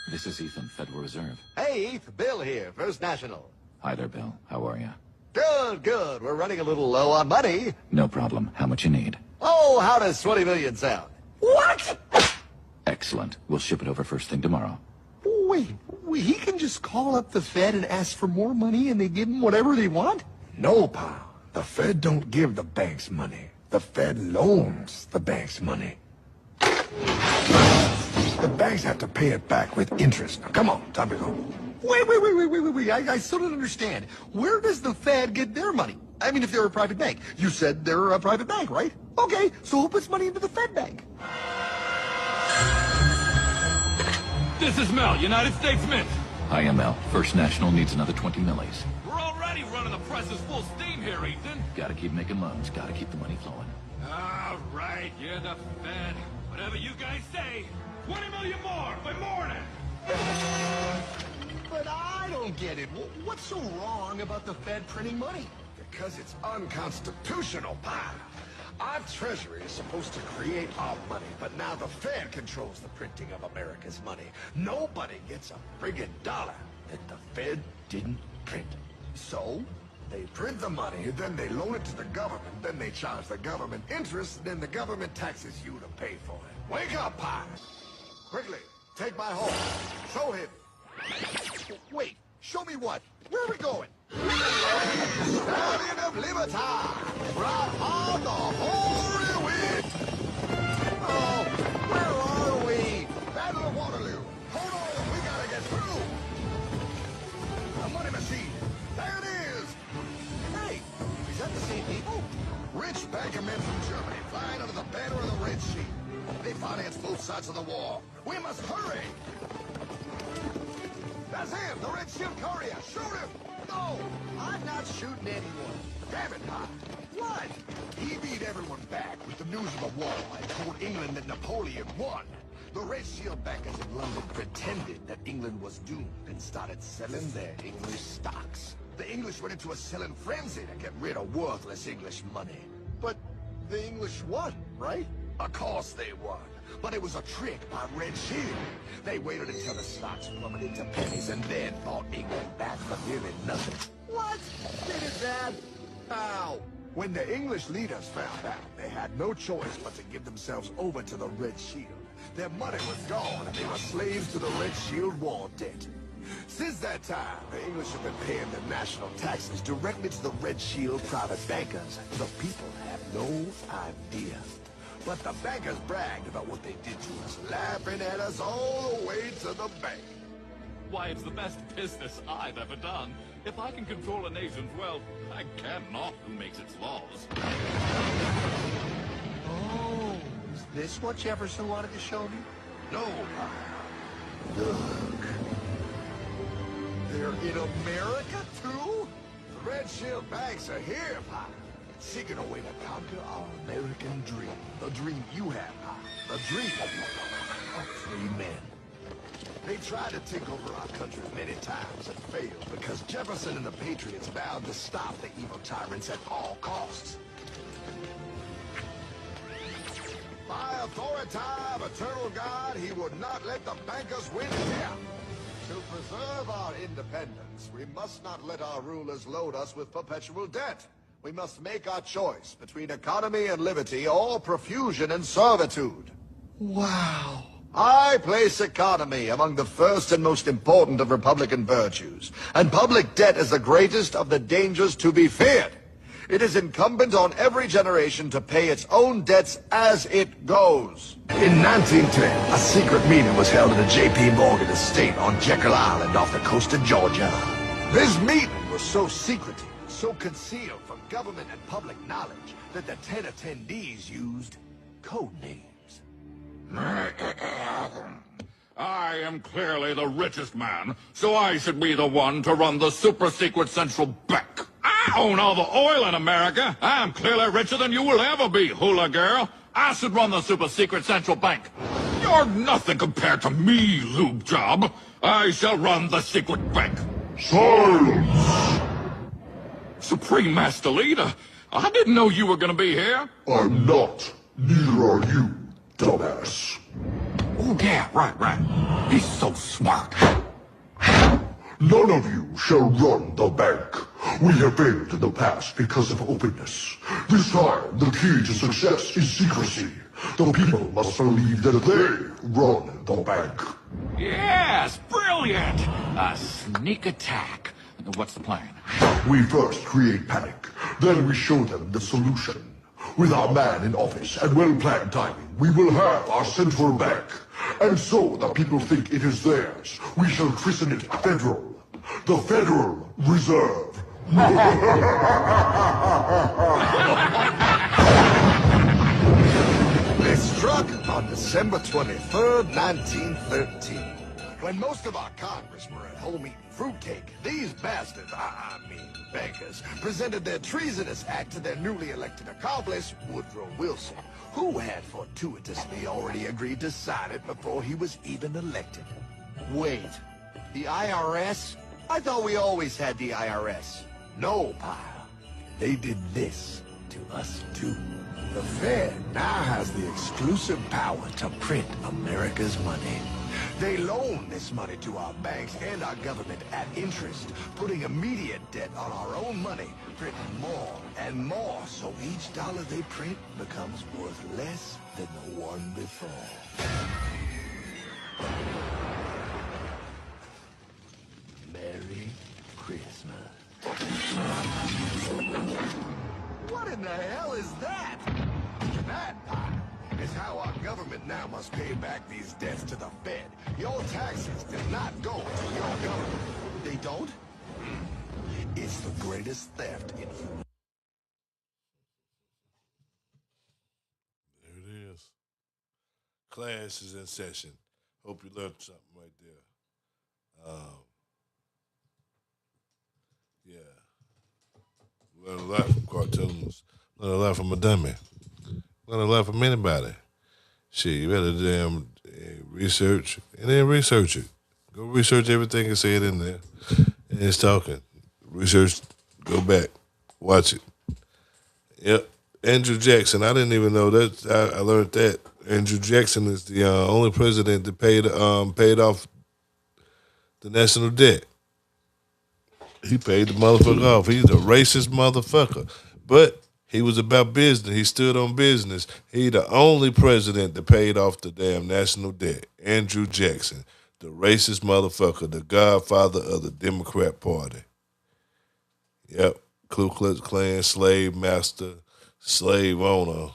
This is Ethan, Federal Reserve. Hey, Ethan, Bill here, First National. Hi there, Bill. How are you? Good, good. We're running a little low on money. No problem. How much you need? Oh, how does 20 million sound? What? Excellent. We'll ship it over first thing tomorrow. Wait, he can just call up the Fed and ask for more money and they give him whatever they want? No, pal. The Fed don't give the banks money. The Fed loans the banks money. The banks have to pay it back with interest. Now, come on, time to go. Wait. I still don't understand. Where does the Fed get their money? I mean, if they're a private bank. You said they're a private bank, right? Okay, so who puts money into the Fed bank? This is Mel, United States Mint. Hi, Mel. First National needs another 20 millies. We're already running the presses full steam here, Ethan. Gotta keep making loans. Gotta keep the money flowing. All right, you're the Fed. Whatever you guys say. 20 million more by morning. But I don't get it. What's so wrong about the Fed printing money? Because it's unconstitutional, pal. Our Treasury is supposed to create our money, but now the Fed controls the printing of America's money. Nobody gets a friggin' dollar that the Fed didn't print. So, they print the money, then they loan it to the government, then they charge the government interest, then the government taxes you to pay for it. Wake up, pal! Quickly, take my horse. Show him. Wait, show me what? Where are we going? Stallion of Liberty! Right on the hoary wind! Oh, where are we? Battle of Waterloo. Hold on, we gotta get through. A money machine. There it is. Hey, is that the same people? Rich banker men from Germany flying under the banner of the Red Sheet. They finance both sides of the war. We must hurry! That's him, the Red Shield Courier! Shoot him! No! I'm not shooting anyone. Damn it, Pop. What? He beat everyone back with the news of the war and told England that Napoleon won. The Red Shield bankers in London pretended that England was doomed and started selling their English stocks. The English went into a selling frenzy to get rid of worthless English money. But the English won, right? Of course they won. But it was a trick by Red Shield. They waited until the stocks plummeted to pennies and then bought England back for nearly nothing. What? They did that? How? When the English leaders found out, they had no choice but to give themselves over to the Red Shield. Their money was gone and they were slaves to the Red Shield war debt. Since that time, the English have been paying their national taxes directly to the Red Shield private bankers. The people have no idea. But the bankers bragged about what they did to us, laughing at us all the way to the bank. Why, it's the best business I've ever done. If I can control a nation's wealth, I care not who makes its laws. Oh, is this what Jefferson wanted to show me? No, look. They're in America, too? The Red Shield banks are here, Pop. Seeking a way to conquer our American dream. The dream you have, Pop. The dream of free men. They tried to take over our country many times and failed because Jefferson and the Patriots vowed to stop the evil tyrants at all costs. By authority of eternal God, he would not let the bankers win here. To preserve our independence, we must not let our rulers load us with perpetual debt. We must make our choice between economy and liberty or profusion and servitude. Wow. I I place economy among the first and most important of Republican virtues, and public debt is the greatest of the dangers to be feared. It is incumbent on every generation to pay its own debts as it goes. In 1910, a secret meeting was held at a J.P. Morgan estate on Jekyll Island off the coast of Georgia. This meeting was so secretive, so concealed from government and public knowledge, that the 10 attendees used code names. I am clearly the richest man, so I should be the one to run the super-secret central bank. I own all the oil in America. I'm clearly richer than you will ever be, hula girl. I should run the super-secret central bank. You're nothing compared to me, lube job. I shall run the secret bank. Silence! Supreme Master Leader, I didn't know you were gonna be here. I'm not. Neither are you, dumbass. Oh, yeah, right. He's so smart. None of you shall run the bank. We have failed in the past because of openness. This time, the key to success is secrecy. The people must believe that they run the bank. Yes, brilliant! A sneak attack. What's the plan? We first create panic, then we show them the solution. With our man in office and well-planned timing, we will have our central bank. And so the people think it is theirs. We shall christen it Federal. The Federal Reserve. It struck on December 23rd, 1913. When most of our Congress were at home eating fruitcake, these bastards, I mean bankers, presented their treasonous act to their newly elected accomplice, Woodrow Wilson, who had fortuitously already agreed to sign it before he was even elected. Wait, the IRS? I thought we always had the IRS. No, pal. They did this to us too. The Fed now has the exclusive power to print America's money. They loan this money to our banks and our government at interest, putting immediate debt on our own money, printing more and more, so each dollar they print becomes worth less than the one before. Merry Christmas. What in the hell is that? That pie is how our government now must pay back these debts to the Fed. Your taxes do not go to your government. They don't? It's the greatest theft in human. There it is. Class is in session. Hope you learned something right there. Yeah. We learned a lot from cartoons. Learned a lot from a dummy. Learned a lot from anybody. Shit, you better damn research and then research it. Go research everything and say it in there. And it's talking. Research, go back, watch it. Yep. Andrew Jackson, I didn't even know that. I learned that. Andrew Jackson is the only president that paid off the national debt. He paid the motherfucker off. He's a racist motherfucker. But he was about business. He stood on business. He the only president that paid off the damn national debt. Andrew Jackson, the racist motherfucker, the godfather of the Democrat Party. Yep. Ku Klux Klan, slave master, slave owner,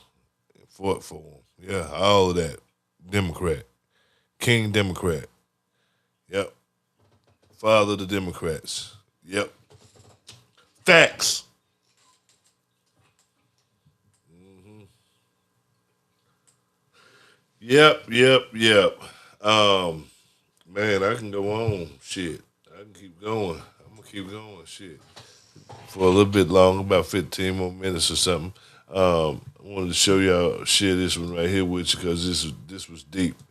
fought for him. Yeah, all of that. Democrat. King Democrat. Yep. Father of the Democrats. Yep. Facts. Yep. Man, I can go on. Shit. I can keep going. I'm gonna keep going. Shit. For a little bit longer, about 15 more minutes or something. I wanted to show y'all, share this one right here with you because this was deep.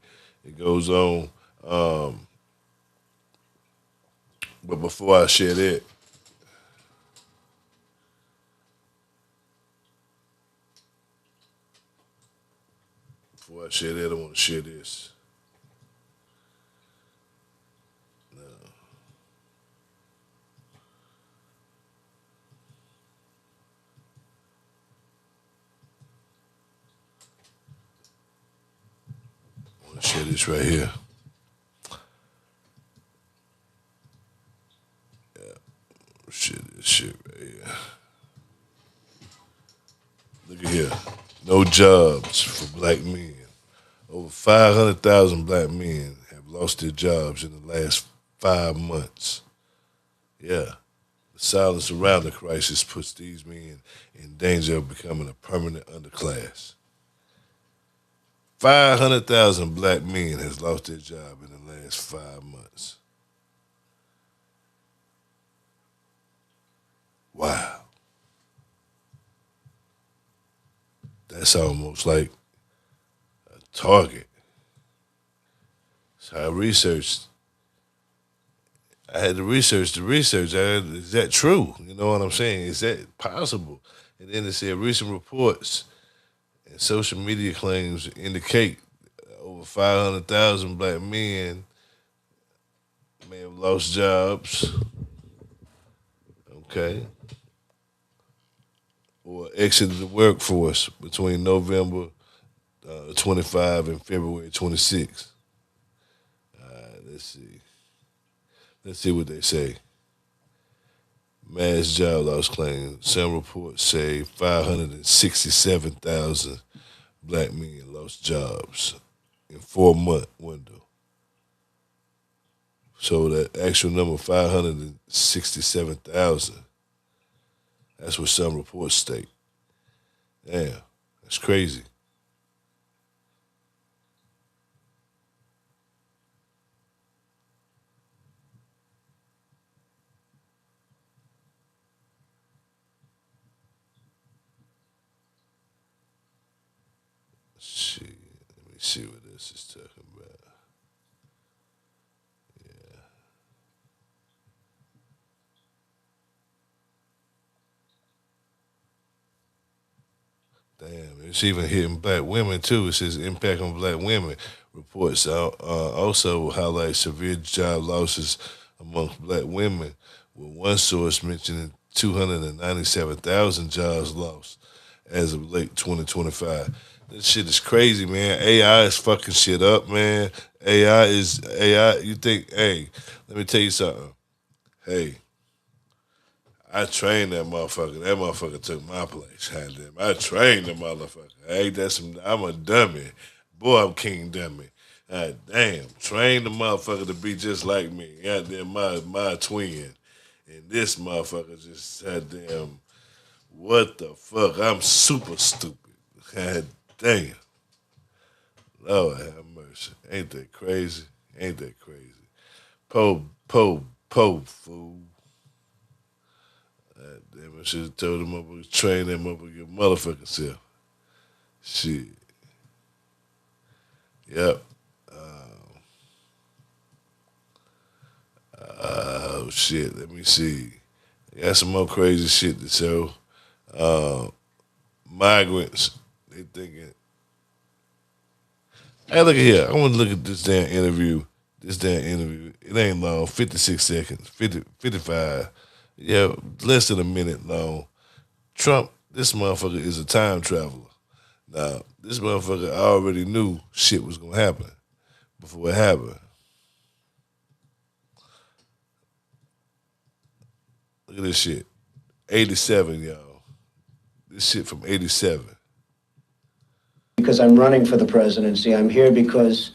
It goes on. But before I share that, I want to share this. share this right here. Yeah, share this shit right here. Look at here. No jobs for black men. Over 500,000 black men have lost their jobs in the last 5 months. Yeah. The silence around the crisis puts these men in danger of becoming a permanent underclass. 500,000 black men has lost their job in the last 5 months. Wow. That's almost like a target. So I researched. I had to research the research. Is that true? You know what I'm saying? Is that possible? And then it said recent reports and social media claims indicate over 500,000 black men may have lost jobs. Okay. Or exited the workforce between November 25 and February 26. Let's see. Let's see what they say. Mass job loss claim. Some reports say 567,000 black men lost jobs in 4-month window. So that actual number, 567,000. That's what some reports state. Damn, that's crazy. Shit, let me see what this is talking about. Damn, it's even hitting black women too. It says impact on black women. Reports also highlight severe job losses amongst black women, with one source mentioning 297,000 jobs lost as of late 2025. This shit is crazy, man. AI is fucking shit up, man. AI. You think, hey, let me tell you something. Hey, I trained that motherfucker. That motherfucker took my place. Goddamn. I trained the motherfucker. Hey, I'm a dummy. Boy, I'm king dummy. God damn. Train the motherfucker to be just like me. Goddamn, my twin. And this motherfucker just, goddamn, what the fuck? I'm super stupid. God damn. Lord have mercy. Ain't that crazy? Ain't that crazy? Po, fool. Damn, I should have told him up to train them up with your motherfucking self. Shit. Yep. Oh, shit. Let me see. I got some more crazy shit to show. Migrants, they thinking. Hey, look at here. I want to look at this damn interview. It ain't long. 56 seconds. 55. Yeah, less than a minute long. Trump, this motherfucker is a time traveler. Now, this motherfucker already knew shit was going to happen before it happened. Look at this shit. 87, y'all. This shit from 87. Because I'm running for the presidency. I'm here because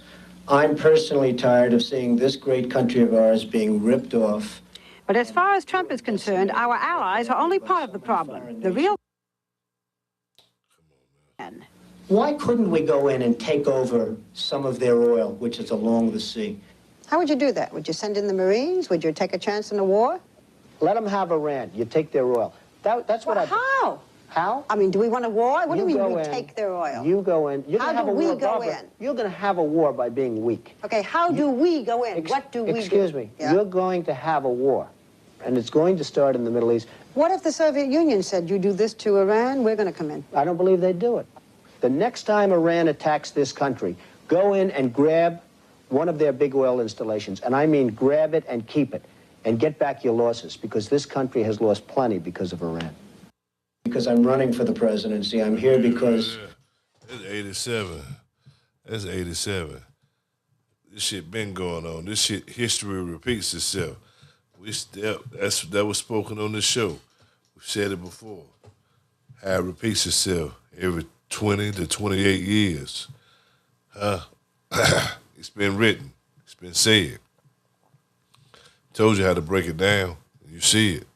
I'm personally tired of seeing this great country of ours being ripped off. But as far as Trump is concerned, our allies are only part of the problem. The real... Why couldn't we go in and take over some of their oil, which is along the sea? How would you do that? Would you send in the Marines? Would you take a chance in a war? Let them have Iran. You take their oil. That's what How? How? I mean, do we want a war? What do you mean we take their oil? You go in. You're How gonna have do a we war, go Barbara. in? You're going to have a war by being weak. Okay, how do we go in? What do we do? Excuse me. Yeah? You're going to have a war, and it's going to start in the Middle East. What if the Soviet Union said, you do this to Iran, we're going to come in? I don't believe they'd do it. The next time Iran attacks this country, go in and grab one of their big oil installations, and I mean grab it and keep it, and get back your losses, because this country has lost plenty because of Iran. Because I'm running for the presidency. I'm here because... That's 87. That's 87. This shit been going on. This shit, history repeats itself. That was spoken on this show. We've said it before. How it repeats itself every 20 to 28 years. It's been written. It's been said. Told you how to break it down. You see it.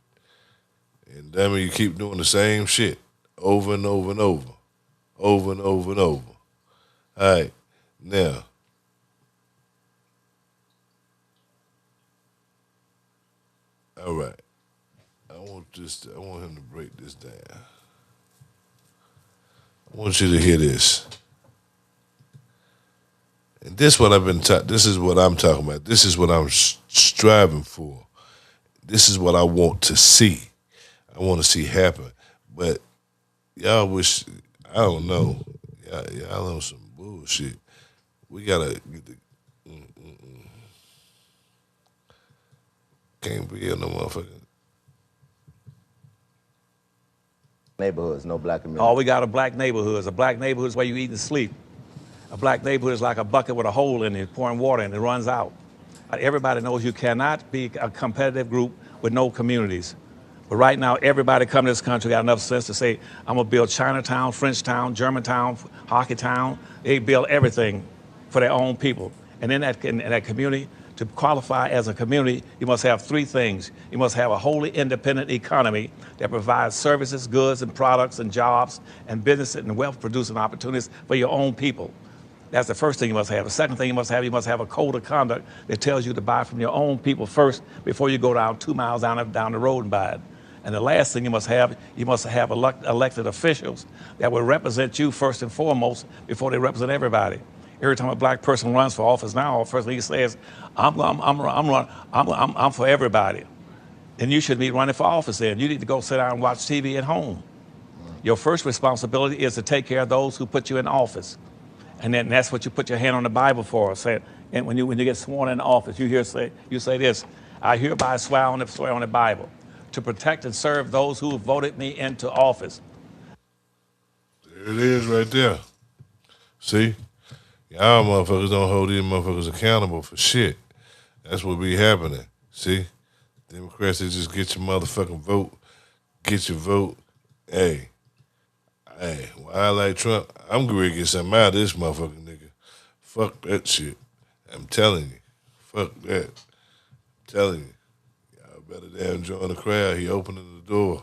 And damn it, you keep doing the same shit over and over and over. Over and over and over. All right. Now, all right. I want him to break this down. I want you to hear this. And this what I've been this is what I'm talking about. This is what I'm striving for. This is what I want to see. I want to see happen. But y'all wish, I don't know. Y'all on some bullshit. We gotta get the can't be here no motherfucker. Neighborhoods, no black community. All we got are black neighborhoods. A black neighborhood is where you eat and sleep. A black neighborhood is like a bucket with a hole in it, pouring water and it runs out. Everybody knows you cannot be a competitive group with no communities. But right now, everybody coming to this country got enough sense to say, I'm gonna build Chinatown, Frenchtown, Germantown, Hockeytown. They build everything for their own people. And in that community, to qualify as a community, you must have three things. You must have a wholly independent economy that provides services, goods, and products, and jobs, and business and wealth-producing opportunities for your own people. That's the first thing you must have. The second thing you must have a code of conduct that tells you to buy from your own people first before you go down 2 miles down the road and buy it. And the last thing you must have elected officials that will represent you first and foremost before they represent everybody. Every time a black person runs for office now, first thing he says, I'm for everybody. And you should be running for office then. You need to go sit down and watch TV at home. Your first responsibility is to take care of those who put you in office. And then that's what you put your hand on the Bible for. And when you get sworn in office, you say this, I hereby swear on the Bible to protect and serve those who voted me into office. There it is right there. See? Y'all motherfuckers don't hold these motherfuckers accountable for shit. That's what be happening. See? Democrats, they just get your motherfucking vote. Get your vote. Hey, well, I like Trump. I'm going to get something out of this motherfucking nigga. Fuck that shit. I'm telling you. Fuck that. I'm telling you. Y'all better damn join the crowd. He opening the door.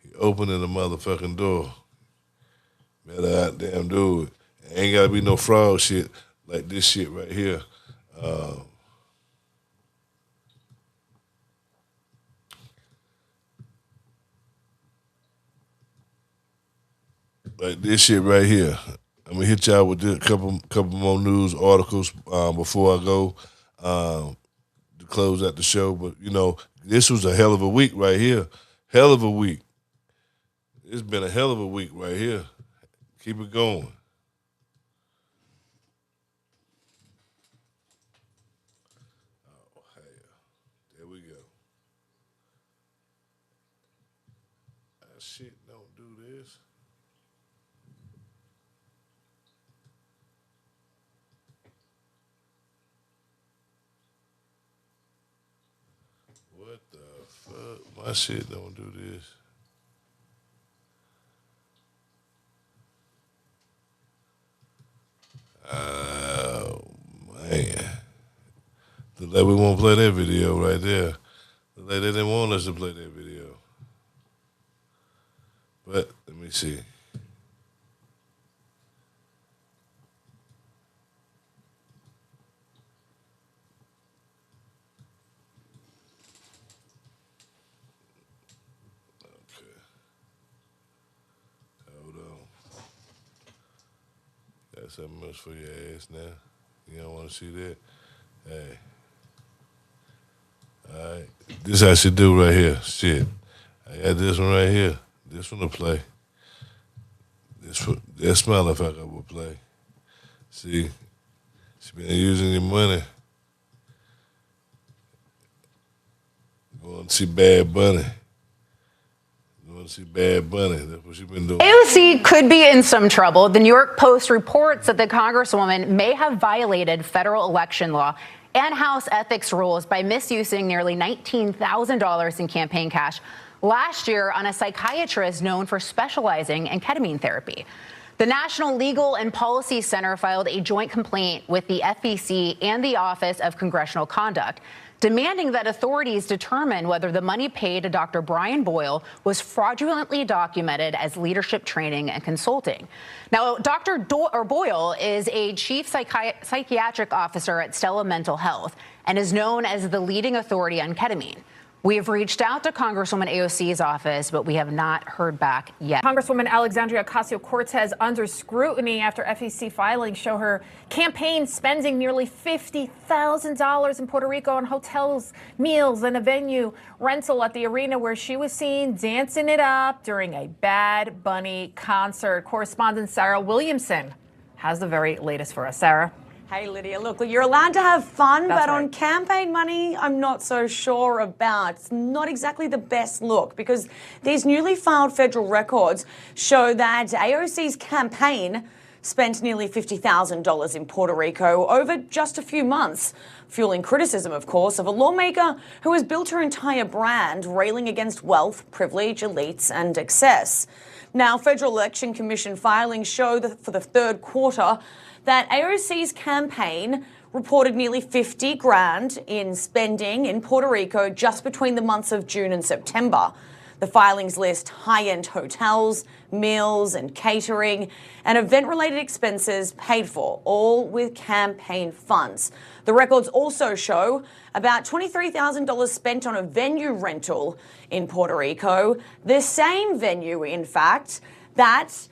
He opening the motherfucking door. Better out damn do it. Ain't got to be no fraud shit like this shit right here. Like this shit right here. I'm gonna hit y'all with a couple more news articles before I go to close out the show. But you know, this was a hell of a week right here. Hell of a week. It's been a hell of a week right here. Keep it going. Oh hell, there we go. Shit, don't do this. What the fuck? My shit don't do this. Oh, man. Look like we won't play that video right there. Look like they didn't want us to play that video. But, let me see. Got something else for your ass now. You don't want to see that? Hey. All right. This I should do right here. Shit. I got this one right here. This one to play. That smell if I would play. See? She been using your money. Going to see Bad Bunny. Going want to see Bad Bunny. That's what she's been doing. AOC could be in some trouble. The New York Post reports that the Congresswoman may have violated federal election law and House ethics rules by misusing nearly $19,000 in campaign cash last year on a psychiatrist known for specializing in ketamine therapy. The National Legal and Policy Center filed a joint complaint with the FEC and the Office of Congressional Conduct, demanding that authorities determine whether the money paid to Dr. Brian Boyle was fraudulently documented as leadership training and consulting. Now, Dr. Boyle is a chief psychiatric officer at Stella Mental Health and is known as the leading authority on ketamine. We have reached out to Congresswoman AOC's office, but we have not heard back yet. Congresswoman Alexandria Ocasio-Cortez under scrutiny after FEC filings show her campaign spending nearly $50,000 in Puerto Rico on hotels, meals, and a venue rental at the arena where she was seen dancing it up during a Bad Bunny concert. Correspondent Sarah Williamson has the very latest for us. Sarah. Hey, Lydia, look, you're allowed to have fun, but on campaign money, I'm not so sure about. It's not exactly the best look because these newly filed federal records show that AOC's campaign spent nearly $50,000 in Puerto Rico over just a few months, fueling criticism, of course, of a lawmaker who has built her entire brand railing against wealth, privilege, elites, and excess. Now, Federal Election Commission filings show that for the third quarter, that AOC's campaign reported nearly $50,000 in spending in Puerto Rico just between the months of June and September. The filings list high-end hotels, meals and catering, and event-related expenses paid for, all with campaign funds. The records also show about $23,000 spent on a venue rental in Puerto Rico, the same venue, in fact, that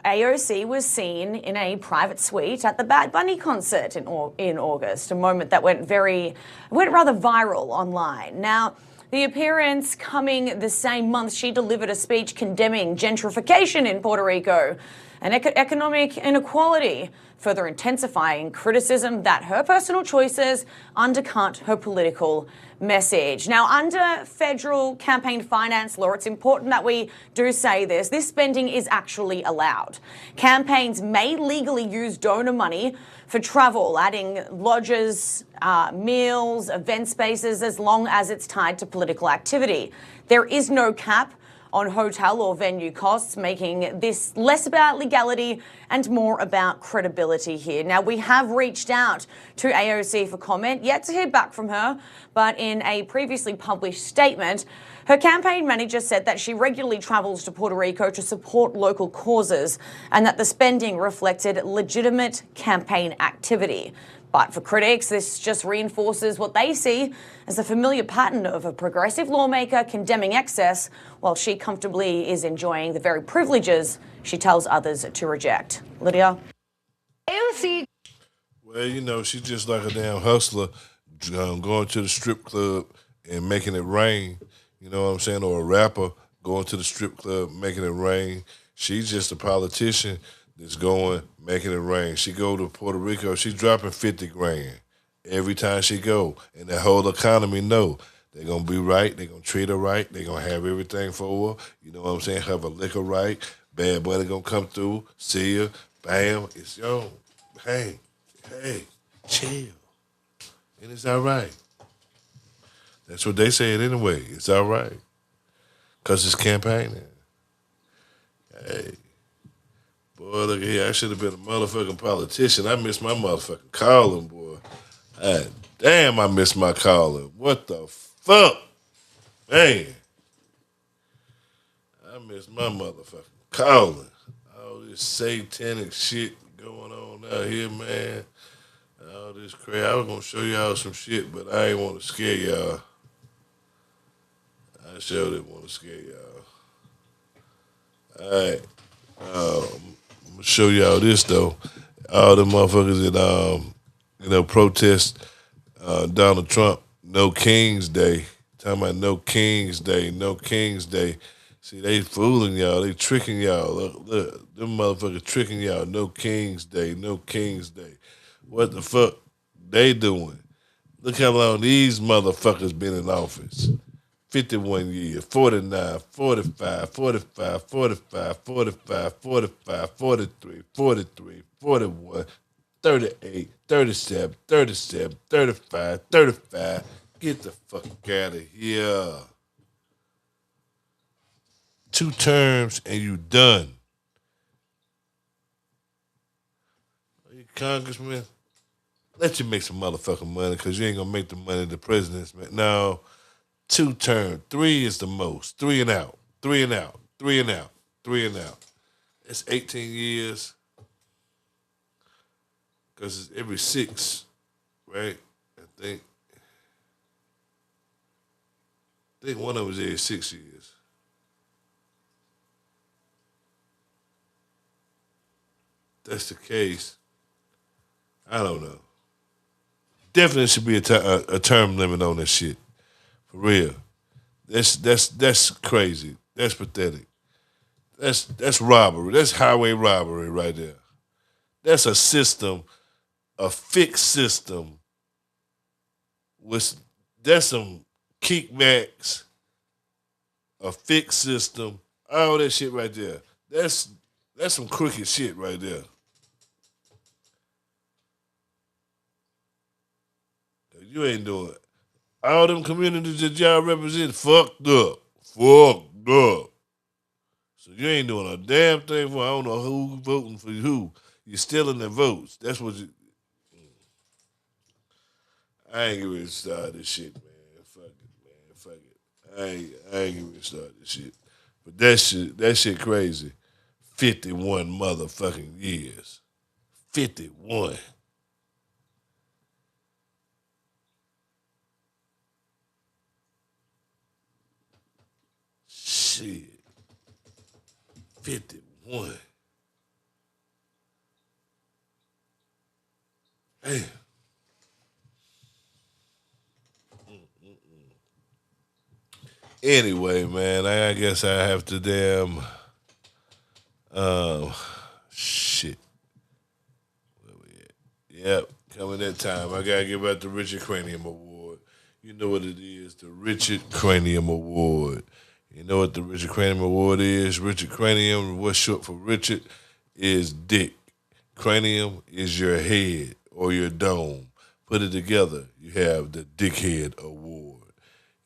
AOC was seen in a private suite at the Bad Bunny concert in August, a moment that went rather viral online. Now, the appearance coming the same month, she delivered a speech condemning gentrification in Puerto Rico and economic inequality, further intensifying criticism that her personal choices undercut her political message. Now, under federal campaign finance law, it's important that we do say this spending is actually allowed. Campaigns may legally use donor money for travel, adding lodges, meals, event spaces, as long as it's tied to political activity. There is no cap on hotel or venue costs, making this less about legality and more about credibility here. Now, we have reached out to AOC for comment, yet to hear back from her, but in a previously published statement, her campaign manager said that she regularly travels to Puerto Rico to support local causes and that the spending reflected legitimate campaign activity. But for critics, this just reinforces what they see as a familiar pattern of a progressive lawmaker condemning excess while she comfortably is enjoying the very privileges she tells others to reject. Lydia? AOC. Well, you know, she's just like a damn hustler going to the strip club and making it rain. You know what I'm saying? Or a rapper going to the strip club, making it rain. She's just a politician that's going, making it rain. She go to Puerto Rico, she's dropping $50,000 every time she go. And the whole economy know they're going to be right, they're going to treat her right, they're going to have everything for her. You know what I'm saying? Have a liquor right. Bad Bunny going to come through, see her, bam, it's yo, hey, chill. And it's all right. That's what they say it anyway. It's all right. Because it's campaigning. Hey. Boy, look here, I should have been a motherfucking politician. I miss my motherfucking calling, boy. God damn, I miss my calling. What the fuck? Man. I miss my motherfucking calling. All this satanic shit going on out here, man. All this crap. I was going to show y'all some shit, but I ain't want to scare y'all. I sure didn't want to scare y'all. All right. I'm gonna show y'all this though. All the motherfuckers that protest Donald Trump, no King's Day. Talking about no King's Day, no King's Day. See, they fooling y'all, they tricking y'all. Look, them motherfuckers tricking y'all. No King's Day, no King's Day. What the fuck they doing? Look how long these motherfuckers been in office. 51 years, 49, 45, 45, 45, 45, 45, 43, 43, 41, 38, 37, 37, 35, 35. Get the fuck out of here. 2 terms and you done. Are you congressman? Let you make some motherfucking money because you ain't going to make the money the president's make. No. 2 terms. 3 is the most. 3 and out. 3 and out. 3 and out. 3 and out. It's 18 years. Because it's every 6, right? I think one of them is every 6 years. That's the case. I don't know. Definitely should be a term limit on that shit. For real. That's crazy. That's pathetic. That's robbery. That's highway robbery right there. That's a system, a fixed system. That's some kickbacks, a fixed system, all that shit right there. That's some crooked shit right there. You ain't doing it. All them communities that y'all represent fucked up. Fucked up. So you ain't doing a damn thing for, I don't know who voting for who. You're stealing their votes. That's what you... I ain't getting ready to start this shit, man. Fuck it, man. Fuck it. I ain't getting ready to start this shit. But that shit crazy. 51 motherfucking years. 51. Shit. 51. Damn. Anyway, man, I guess I have to damn shit. Where we at? Yep, coming that time. I gotta give out the Richard Cranium Award. You know what it is, the Richard Cranium Award. You know what the Richard Cranium Award is? Richard Cranium, what's short for Richard, is dick. Cranium is your head or your dome. Put it together, you have the Dickhead Award.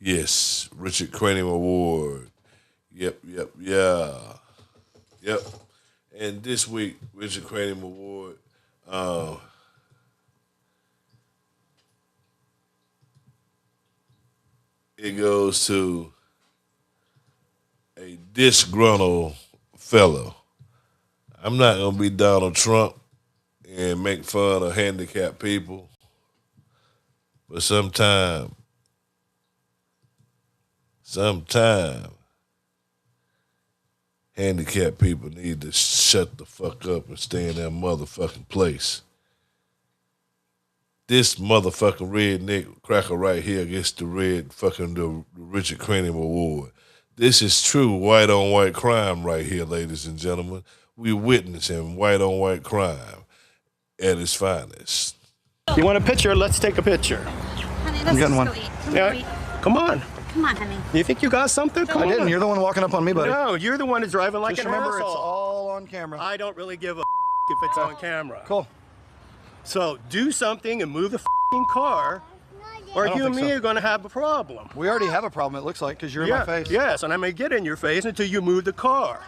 Yes, Richard Cranium Award. Yep. And this week, Richard Cranium Award, it goes to a disgruntled fellow. I'm not going to be Donald Trump and make fun of handicapped people, but sometime handicapped people need to shut the fuck up and stay in their motherfucking place. This motherfucking redneck cracker right here gets the the Richard Cranium Award. This is true white on white crime right here, ladies and gentlemen. We're witnessing white on white crime at its finest. You want a picture? Let's take a picture. Honey, I'm getting one. Yeah. Come on. Come on, honey. You think you got something? Come on. I didn't. You're the one walking up on me, buddy. No, you're the one who's driving like an asshole. It's all on camera. I don't really give a if it's on camera. Cool. So do something and move the car, or you and me are going to have a problem. We already have a problem, it looks like, because you're in my face. Yes, and I may get in your face until you move the car.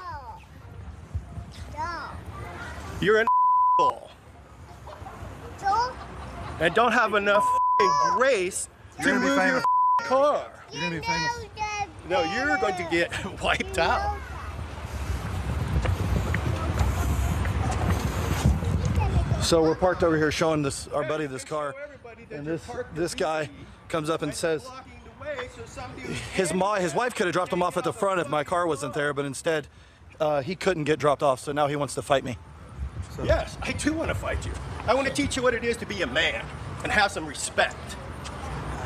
No. You're an asshole. And don't have enough grace to move your car. You're going to be famous. No, you're going to get wiped out. So we're parked over here showing our buddy this car, and this guy comes up and says his wife could have dropped him off at the front if my car wasn't there, but instead he couldn't get dropped off, so now he wants to fight me. So. Yes, I do want to fight you. I want to teach you what it is to be a man and have some respect.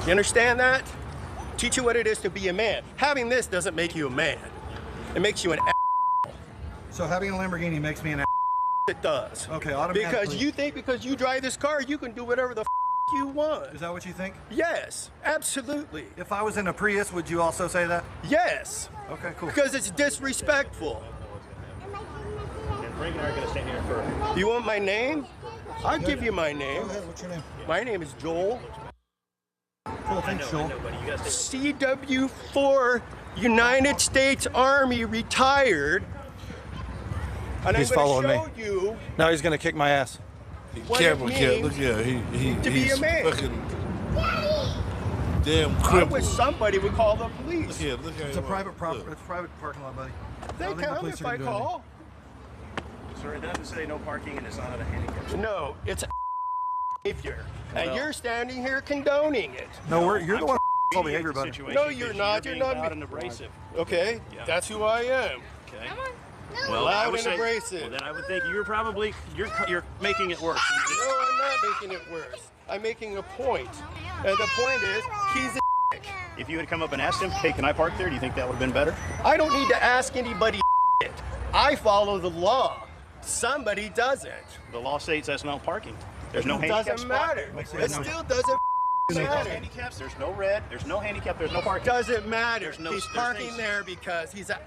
You understand that? Teach you what it is to be a man. Having this doesn't make you a man. It makes you an asshole. So having a Lamborghini makes me an asshole? It does. Okay, automatically. Because you think because you drive this car, you can do whatever the you want. Is that what you think? Yes, absolutely. If I was in a Prius, would you also say that? Yes. Okay, cool. Because it's disrespectful. And Frank and I are going to stand here for... You want my name? I'll give you my name. Go ahead, what's your name? My name is Joel. Cool, thanks, Joel. CW4 United States Army retired. And He's I'm following going me. to show you Now he's gonna kick my ass. what it means Look here, to be a he's man. fucking damn I crippled. wish somebody would call the police. Look here, look here. It's a private it's a private parking lot, buddy. They I don't think the come police if are I gonna do call. Sir, it doesn't say no parking and it's not at a handicap. No, it's a behavior. And you're standing here condoning it. No, you're the one who behavior, buddy. No, you're not. You're not. Loud and abrasive. Okay, that's who I am. Okay. Well, I loud would and say, abrasive. well, then I would think you're probably you're making it worse. No, I'm not making it worse. I'm making a point. And the point is, he's a dick. If you had come up and asked him, hey, can I park there? Do you think that would have been better? I don't need to ask anybody shit. I follow the law. Somebody doesn't. The law states that's not parking. There's no It handicap doesn't spot. matter. It still doesn't There's no matter. handicaps. There's no red. There's no handicap. There's no parking. Doesn't matter. There's no- He's there's parking things- there because he's a.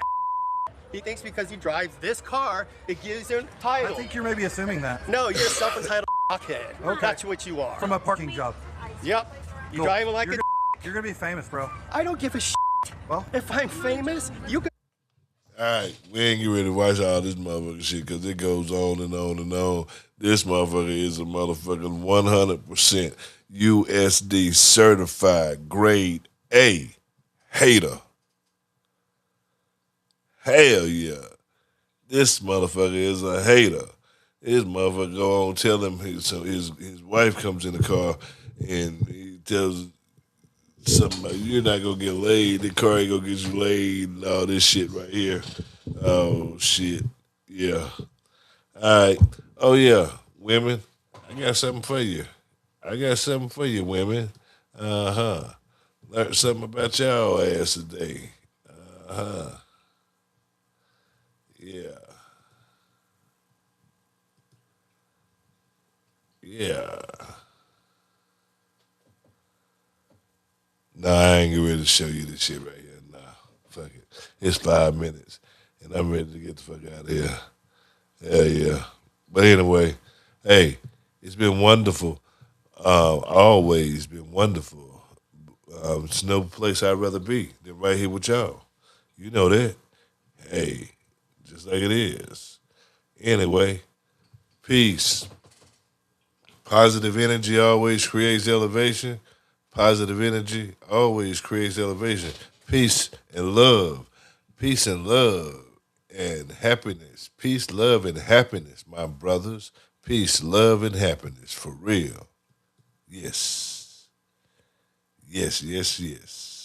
He thinks because he drives this car, it gives him title. I think you're maybe assuming that. No, you're a self-entitled fuckhead. Okay. That's what you are. From a parking job. Yep. You Cool. driving like You're gonna be famous, bro. I don't give a shit. Well, if I'm famous, you can. All right, we ain't getting ready to watch all this motherfucking shit because it goes on and on and on. This motherfucker is a motherfucking 100% USD certified grade A hater. Hell yeah. This motherfucker is a hater. This motherfucker go on tell him his wife comes in the car and he tells somebody, you're not gonna get laid, the car ain't gonna get you laid, and all this shit right here. Oh shit. Yeah. Alright. Oh yeah, women, I got something for you. Women. Uh-huh. Learned something about y'all ass today. Uh-huh. Yeah. Yeah. Nah, I ain't ready to show you this shit right here. Nah, fuck it. It's 5 minutes, and I'm ready to get the fuck out of here. Hell yeah. But anyway, hey, it's been wonderful. Always been wonderful. It's no place I'd rather be than right here with y'all. You know that. Hey, just like it is. Anyway, peace. Positive energy always creates elevation. Positive energy always creates elevation. Peace and love. Peace and love and happiness. Peace, love, and happiness, my brothers. Peace, love, and happiness, for real. Yes. Yes, yes, yes.